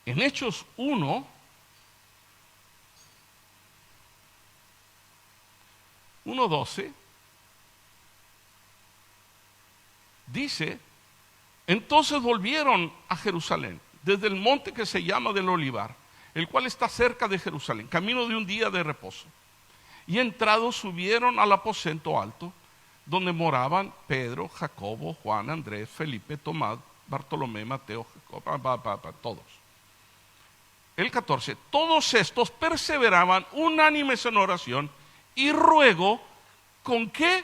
En Hechos 1:12 dice: entonces volvieron a Jerusalén, desde el monte que se llama del Olivar, el cual está cerca de Jerusalén, camino de un día de reposo. Y entrados subieron al aposento alto, donde moraban Pedro, Jacobo, Juan, Andrés, Felipe, Tomás, Bartolomé, Mateo, Jacobo, todos. El 14, todos estos perseveraban unánimes en oración y ruego. ¿Con qué?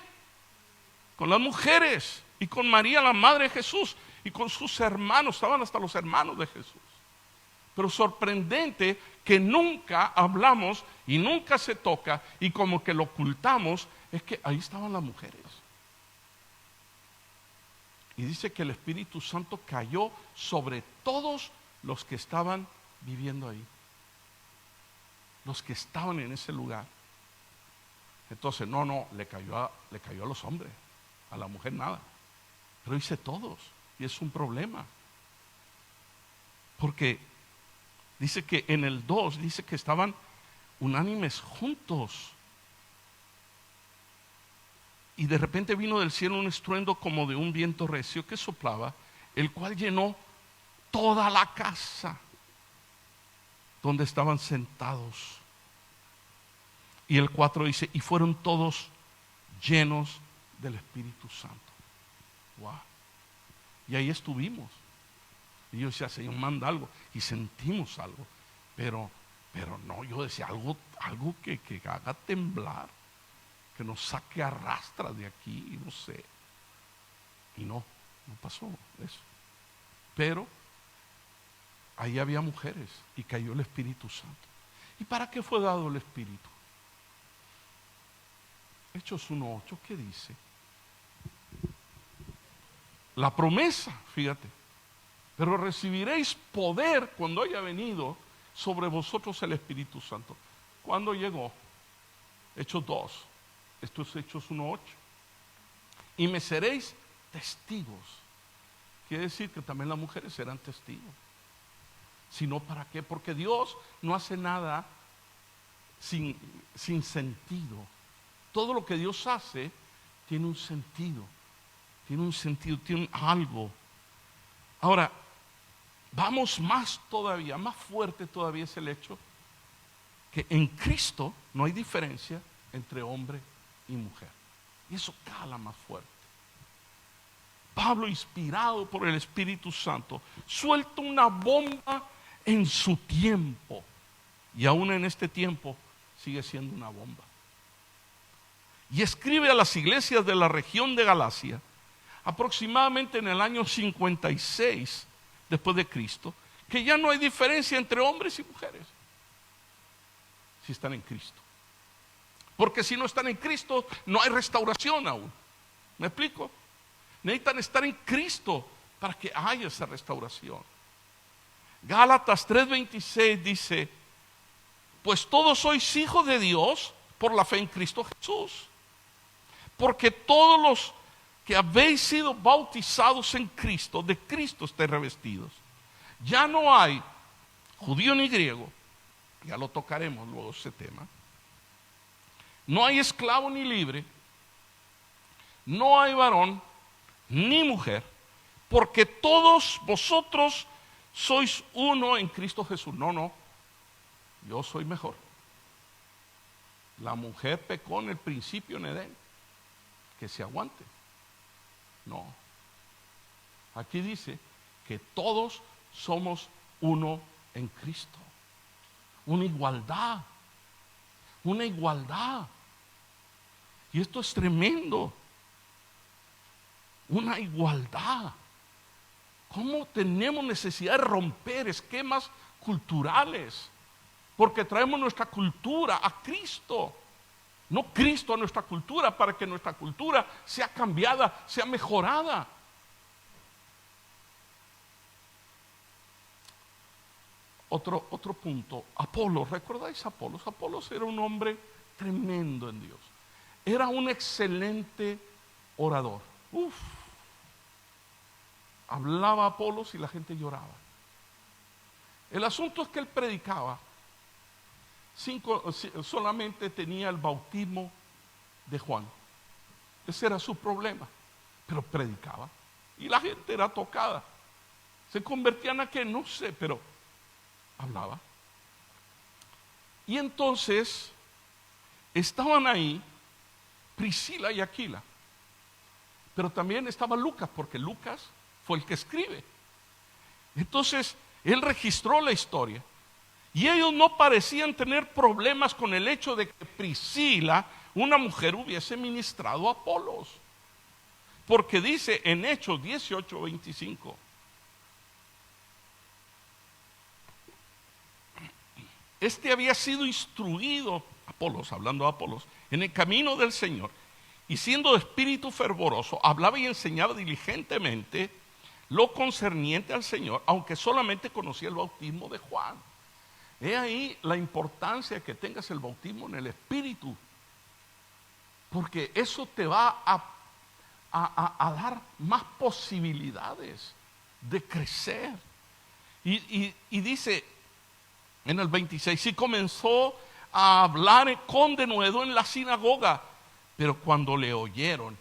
Con las mujeres y con María, la madre de Jesús, y con sus hermanos. Estaban hasta los hermanos de Jesús. Pero sorprendente que nunca hablamos y nunca se toca, y como que lo ocultamos, es que ahí estaban las mujeres. Y dice que el Espíritu Santo cayó sobre todos los que estaban viviendo ahí, los que estaban en ese lugar. Entonces le cayó a los hombres, a la mujer nada, pero dice todos, y es un problema, porque dice que en el 2 dice que estaban unánimes juntos. Y de repente vino del cielo un estruendo como de un viento recio que soplaba, el cual llenó toda la casa donde estaban sentados. Y el 4 dice: y fueron todos llenos del Espíritu Santo. Wow. Y ahí estuvimos. Y yo decía: Señor, manda algo. Y sentimos algo. Pero no, yo decía algo que haga temblar, que nos saque a rastras de aquí, no sé. Y no pasó eso. Pero ahí había mujeres y cayó el Espíritu Santo. ¿Y para qué fue dado el Espíritu? Hechos 1:8, ¿qué dice? La promesa, fíjate, pero recibiréis poder cuando haya venido sobre vosotros el Espíritu Santo. ¿Cuándo llegó? Hechos 2, esto es Hechos 1:8. Y me seréis testigos. Quiere decir que también las mujeres serán testigos. Si no, ¿para qué? Porque Dios no hace nada sin sentido. Todo lo que Dios hace tiene un sentido, tiene algo. Ahora, vamos más todavía, más fuerte todavía es el hecho que en Cristo no hay diferencia entre hombre y mujer. Y eso cala más fuerte. Pablo, inspirado por el Espíritu Santo, suelta una bomba en su tiempo. Y aún en este tiempo sigue siendo una bomba. Y escribe a las iglesias de la región de Galacia, aproximadamente en el año 56 después de Cristo, que ya no hay diferencia entre hombres y mujeres si están en Cristo. Porque si no están en Cristo, no hay restauración aún. ¿Me explico? Necesitan estar en Cristo para que haya esa restauración. Gálatas 3:26 dice: pues todos sois hijos de Dios por la fe en Cristo Jesús. Porque todos los que habéis sido bautizados en Cristo, de Cristo estáis revestidos. Ya no hay judío ni griego, ya lo tocaremos luego ese tema. No hay esclavo ni libre, no hay varón ni mujer, porque todos vosotros sois uno en Cristo Jesús. No, yo soy mejor. La mujer pecó en el principio en Edén, que se aguante. No, aquí dice que todos somos uno en Cristo. Una igualdad. Y esto es tremendo. Una igualdad. ¿Cómo tenemos necesidad de romper esquemas culturales? Porque traemos nuestra cultura a Cristo. No Cristo a nuestra cultura, para que nuestra cultura sea cambiada, sea mejorada. Otro punto, Apolos. ¿Recordáis a Apolos? Apolos era un hombre tremendo en Dios. Era un excelente orador. Hablaba Apolos y la gente lloraba. El asunto es que él predicaba. Solamente tenía el bautismo de Juan. Ese era su problema. Pero predicaba. Y la gente era tocada. Se convertían a que no sé, pero hablaba. Y entonces estaban ahí Priscila y Aquila. Pero también estaba Lucas, porque Lucas fue el que escribe. Entonces él registró la historia. Y ellos no parecían tener problemas con el hecho de que Priscila, una mujer, hubiese ministrado a Apolos. Porque dice en Hechos 18:25. Este había sido instruido, Apolos, hablando de Apolos, en el camino del Señor. Y siendo de espíritu fervoroso, hablaba y enseñaba diligentemente lo concerniente al Señor, aunque solamente conocía el bautismo de Juan. He ahí la importancia que tengas el bautismo en el Espíritu, porque eso te va a dar más posibilidades de crecer. Y dice en el 26, y comenzó a hablar con denuedo en la sinagoga, pero cuando le oyeron,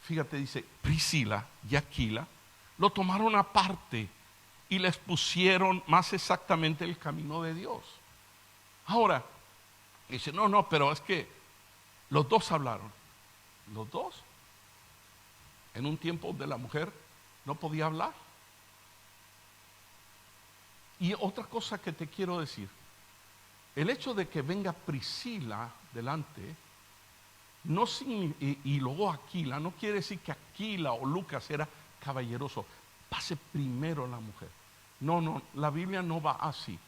fíjate, dice, Priscila y Aquila lo tomaron aparte y les pusieron más exactamente el camino de Dios. Ahora, dice, no, pero es que los dos hablaron. Los dos. En un tiempo donde la mujer no podía hablar. Y otra cosa que te quiero decir. El hecho de que venga Priscila delante y luego Aquila, no quiere decir que Aquila o Lucas era caballeroso. Pase primero la mujer. No, no, la Biblia no va así.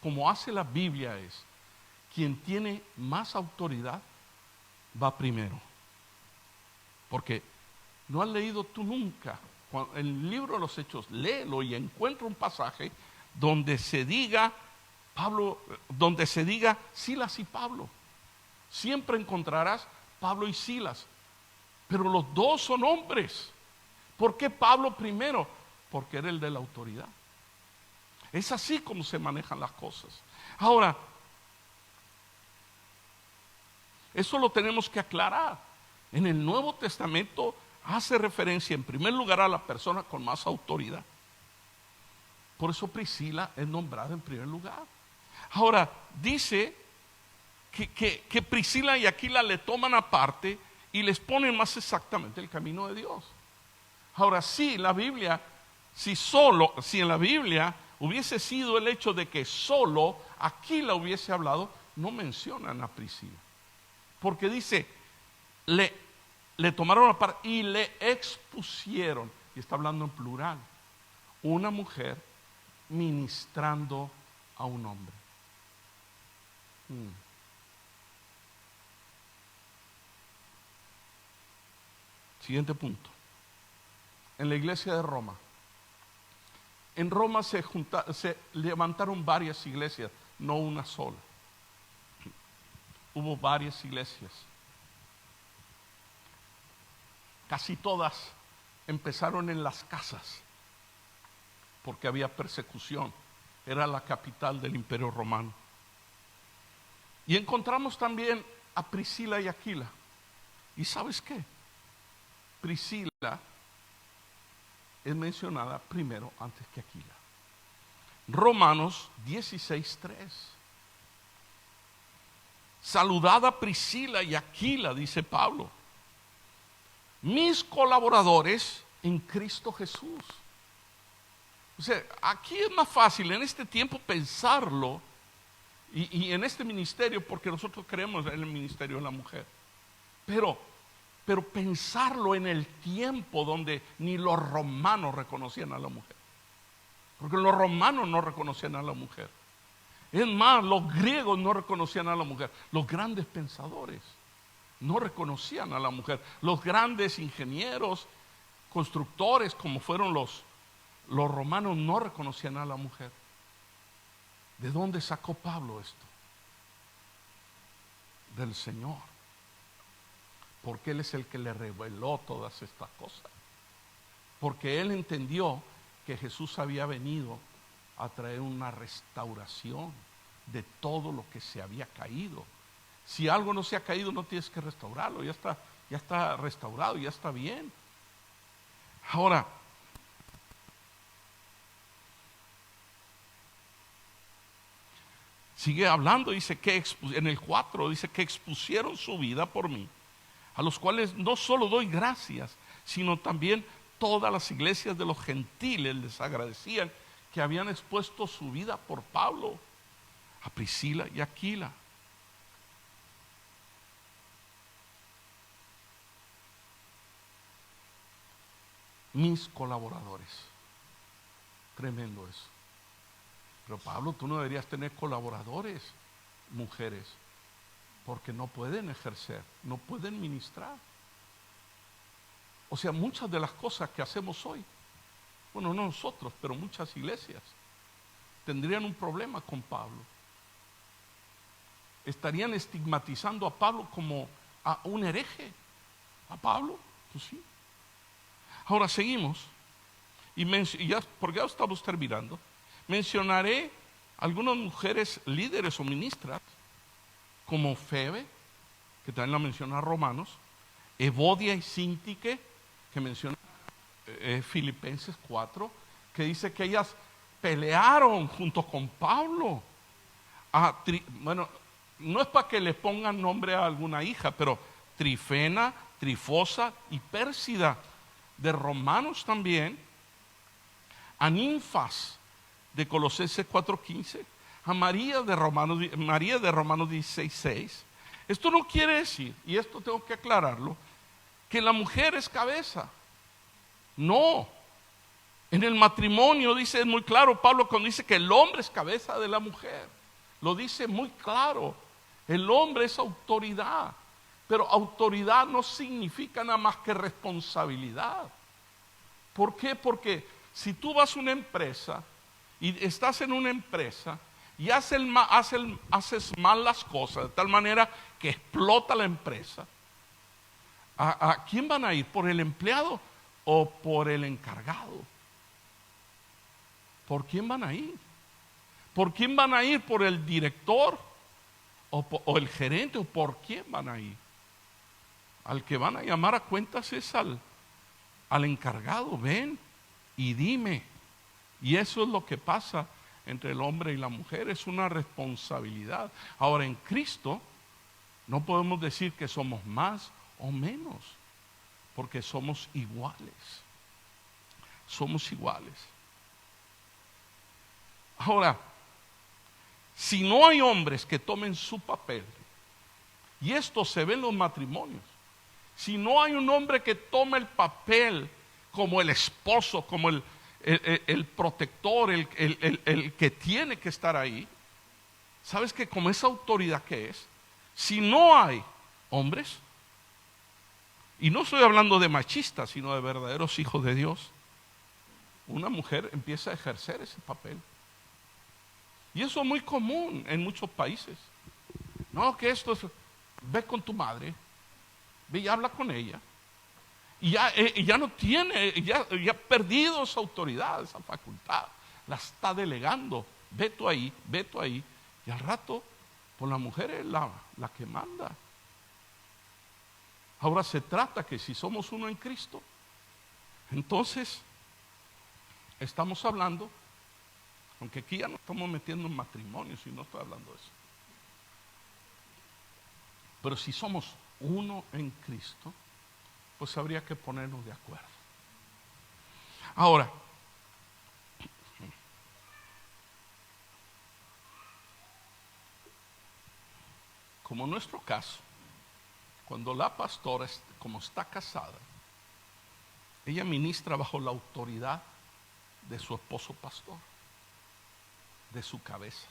Como hace la Biblia es, quien tiene más autoridad va primero. Porque no has leído tú nunca, en el libro de los Hechos, léelo y encuentra un pasaje donde se diga Silas y Pablo. Siempre encontrarás Pablo y Silas, pero los dos son hombres. ¿Por qué Pablo primero? Porque era el de la autoridad. Es así como se manejan las cosas. Ahora, eso lo tenemos que aclarar. En el Nuevo Testamento hace referencia en primer lugar a la persona con más autoridad. Por eso Priscila es nombrada en primer lugar. Ahora, dice que Priscila y Aquila le toman aparte y les ponen más exactamente el camino de Dios. Ahora, si en la Biblia hubiese sido el hecho de que solo Aquila hubiese hablado, no mencionan a Priscila. Porque dice, le tomaron aparte y le expusieron, y está hablando en plural, una mujer ministrando a un hombre. Siguiente punto. En la iglesia de Roma. En Roma se levantaron varias iglesias, no una sola. Hubo varias iglesias. Casi todas empezaron en las casas, porque había persecución. Era la capital del Imperio Romano. Y encontramos también a Priscila y Aquila. ¿Y sabes qué? Priscila es mencionada primero antes que Aquila. Romanos 16:3. Saludad Priscila y Aquila, dice Pablo, mis colaboradores en Cristo Jesús. O sea, aquí es más fácil en este tiempo pensarlo y en este ministerio, porque nosotros creemos en el ministerio de la mujer. Pero pensarlo en el tiempo donde ni los romanos reconocían a la mujer. Porque los romanos no reconocían a la mujer. Es más, los griegos no reconocían a la mujer. Los grandes pensadores no reconocían a la mujer. Los grandes ingenieros, constructores, como fueron los romanos, no reconocían a la mujer. ¿De dónde sacó Pablo esto? Del Señor. Porque Él es el que le reveló todas estas cosas. Porque Él entendió que Jesús había venido a traer una restauración de todo lo que se había caído. Si algo no se ha caído, no tienes que restaurarlo, ya está restaurado, ya está bien. Ahora, sigue hablando, dice que en el 4 dice que expusieron su vida por mí, a los cuales no solo doy gracias, sino también todas las iglesias de los gentiles les agradecían que habían expuesto su vida por Pablo, a Priscila y Aquila. Mis colaboradores. Tremendo eso. Pero Pablo, tú no deberías tener colaboradores, mujeres, porque no pueden ejercer, no pueden ministrar. O sea, muchas de las cosas que hacemos hoy, bueno, no nosotros, pero muchas iglesias, tendrían un problema con Pablo. Estarían estigmatizando a Pablo como a un hereje. ¿A Pablo? Pues sí. Ahora seguimos, porque ya estamos terminando. Mencionaré algunas mujeres líderes o ministras, como Febe, que también la menciona Romanos, Evodia y Síntique, que menciona Filipenses 4, que dice que ellas pelearon junto con Pablo. Bueno, no es para que le pongan nombre a alguna hija, pero Trifena, Trifosa y Pérsida, de Romanos también, a Ninfas, de Colosenses 4:15, a María de Romanos 16:6. Esto no quiere decir, y esto tengo que aclararlo, que la mujer es cabeza. No. En el matrimonio dice muy claro Pablo cuando dice que el hombre es cabeza de la mujer. Lo dice muy claro. El hombre es autoridad. Pero autoridad no significa nada más que responsabilidad. ¿Por qué? Porque si tú vas a una empresa y estás en una empresa y haces mal las cosas de tal manera que explota la empresa, ¿a quién van a ir? ¿Por el empleado o por el encargado? ¿Por quién van a ir? ¿Por quién van a ir? ¿Por el director o el gerente? ¿O por quién van a ir? Al que van a llamar a cuentas es al encargado. Ven y dime. Y eso es lo que pasa entre el hombre y la mujer, es una responsabilidad. Ahora, en Cristo no podemos decir que somos más o menos, porque somos iguales. Somos iguales. Ahora, si no hay hombres que tomen su papel, y esto se ve en los matrimonios, si no hay un hombre que tome el papel como el esposo, como el protector, el que tiene que estar ahí, ¿sabes que como esa autoridad que es? Si no hay hombres, y no estoy hablando de machistas, sino de verdaderos hijos de Dios, una mujer empieza a ejercer ese papel. Y eso es muy común en muchos países. No, que esto es, ve con tu madre, ve y habla con ella. Y ya no tiene, ya ha perdido esa autoridad, esa facultad. La está delegando. Ve tú ahí. Y al rato, pues la mujer es la que manda. Ahora se trata que si somos uno en Cristo, entonces estamos hablando, aunque aquí ya no estamos metiendo en matrimonios y no estoy hablando de eso. Pero si somos uno en Cristo, pues habría que ponernos de acuerdo. Ahora, como en nuestro caso, cuando la pastora, como está casada, ella ministra bajo la autoridad de su esposo pastor, de su cabeza.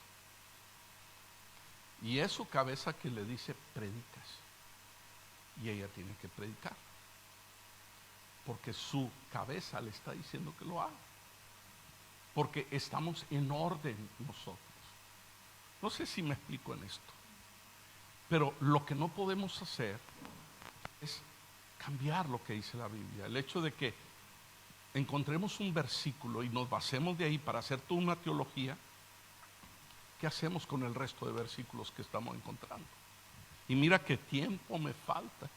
Y es su cabeza que le dice, predicas. Y ella tiene que predicar. Porque su cabeza le está diciendo que lo haga. Porque estamos en orden nosotros. No sé si me explico en esto. Pero lo que no podemos hacer es cambiar lo que dice la Biblia. El hecho de que encontremos un versículo y nos basemos de ahí para hacer toda una teología. ¿Qué hacemos con el resto de versículos que estamos encontrando? Y mira qué tiempo me falta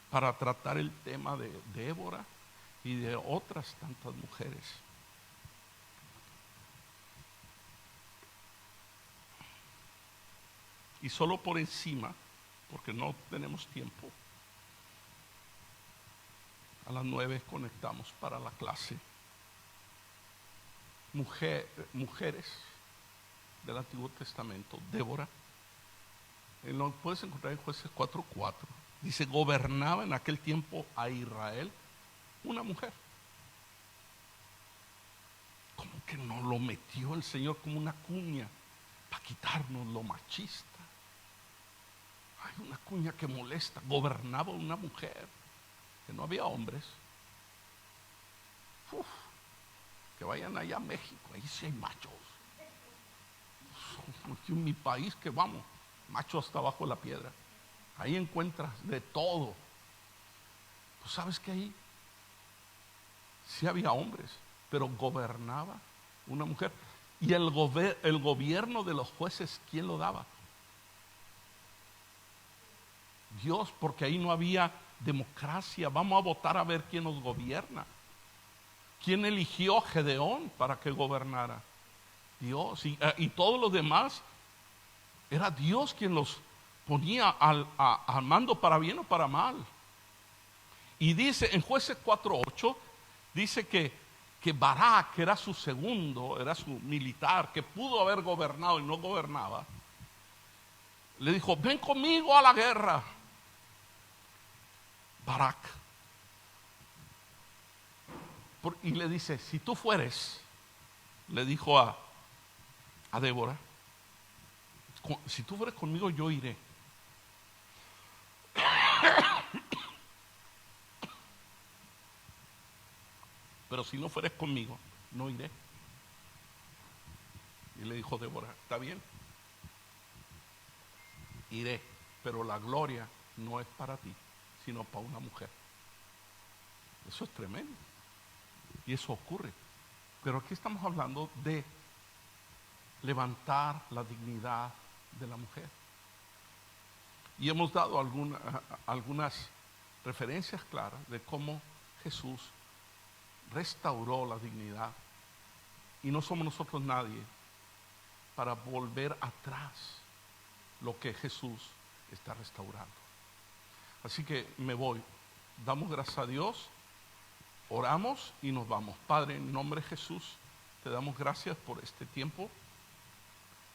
para tratar el tema de Débora y de otras tantas mujeres. Y solo por encima, porque no tenemos tiempo, a las 9 conectamos para la clase. Mujeres del Antiguo Testamento, Débora, lo puedes encontrar en Jueces 4:4. Dice, gobernaba en aquel tiempo a Israel una mujer. ¿Cómo que no lo metió el Señor como una cuña para quitarnos lo machista? Hay una cuña que molesta. Gobernaba una mujer, que no había hombres. Que vayan allá a México, ahí sí hay machos. Aquí en mi país que vamos, macho hasta abajo de la piedra. Ahí encuentras de todo. Pues sabes que ahí sí había hombres, pero gobernaba una mujer. Y el gobierno de los jueces, ¿quién lo daba? Dios, porque ahí no había democracia. Vamos a votar a ver quién nos gobierna. ¿Quién eligió a Gedeón para que gobernara? Dios. Y todos los demás, era Dios quien los ponía al mando para bien o para mal. Y dice en Jueces 4:8, dice que Barak, que era su segundo, era su militar, que pudo haber gobernado y no gobernaba, le dijo, ven conmigo a la guerra. Barak. Y le dice, si tú fueres, le dijo a Débora, si tú fueres conmigo yo iré. Pero si no fueres conmigo, no iré. Y le dijo Débora, está bien, iré, pero la gloria no es para ti, sino para una mujer. Eso es tremendo. Y eso ocurre. Pero aquí estamos hablando de levantar la dignidad de la mujer. Y hemos dado algunas referencias claras de cómo Jesús restauró la dignidad. Y no somos nosotros nadie para volver atrás lo que Jesús está restaurando. Así que me voy. Damos gracias a Dios, oramos y nos vamos. Padre, en nombre de Jesús, te damos gracias por este tiempo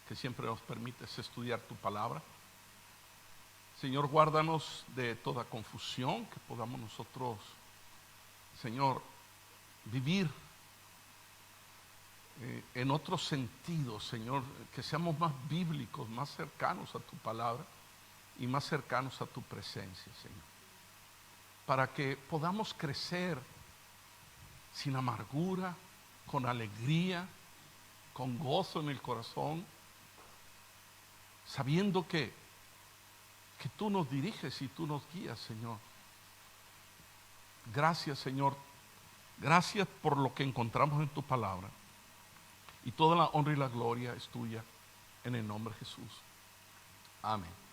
que siempre nos permites estudiar tu palabra. Señor, guárdanos de toda confusión, que podamos nosotros, Señor, vivir en otro sentido, Señor, que seamos más bíblicos, más cercanos a tu palabra y más cercanos a tu presencia, Señor, para que podamos crecer sin amargura, con alegría, con gozo en el corazón, sabiendo que tú nos diriges y tú nos guías, Señor. Gracias, Señor. Gracias por lo que encontramos en tu palabra. Y toda la honra y la gloria es tuya en el nombre de Jesús. Amén.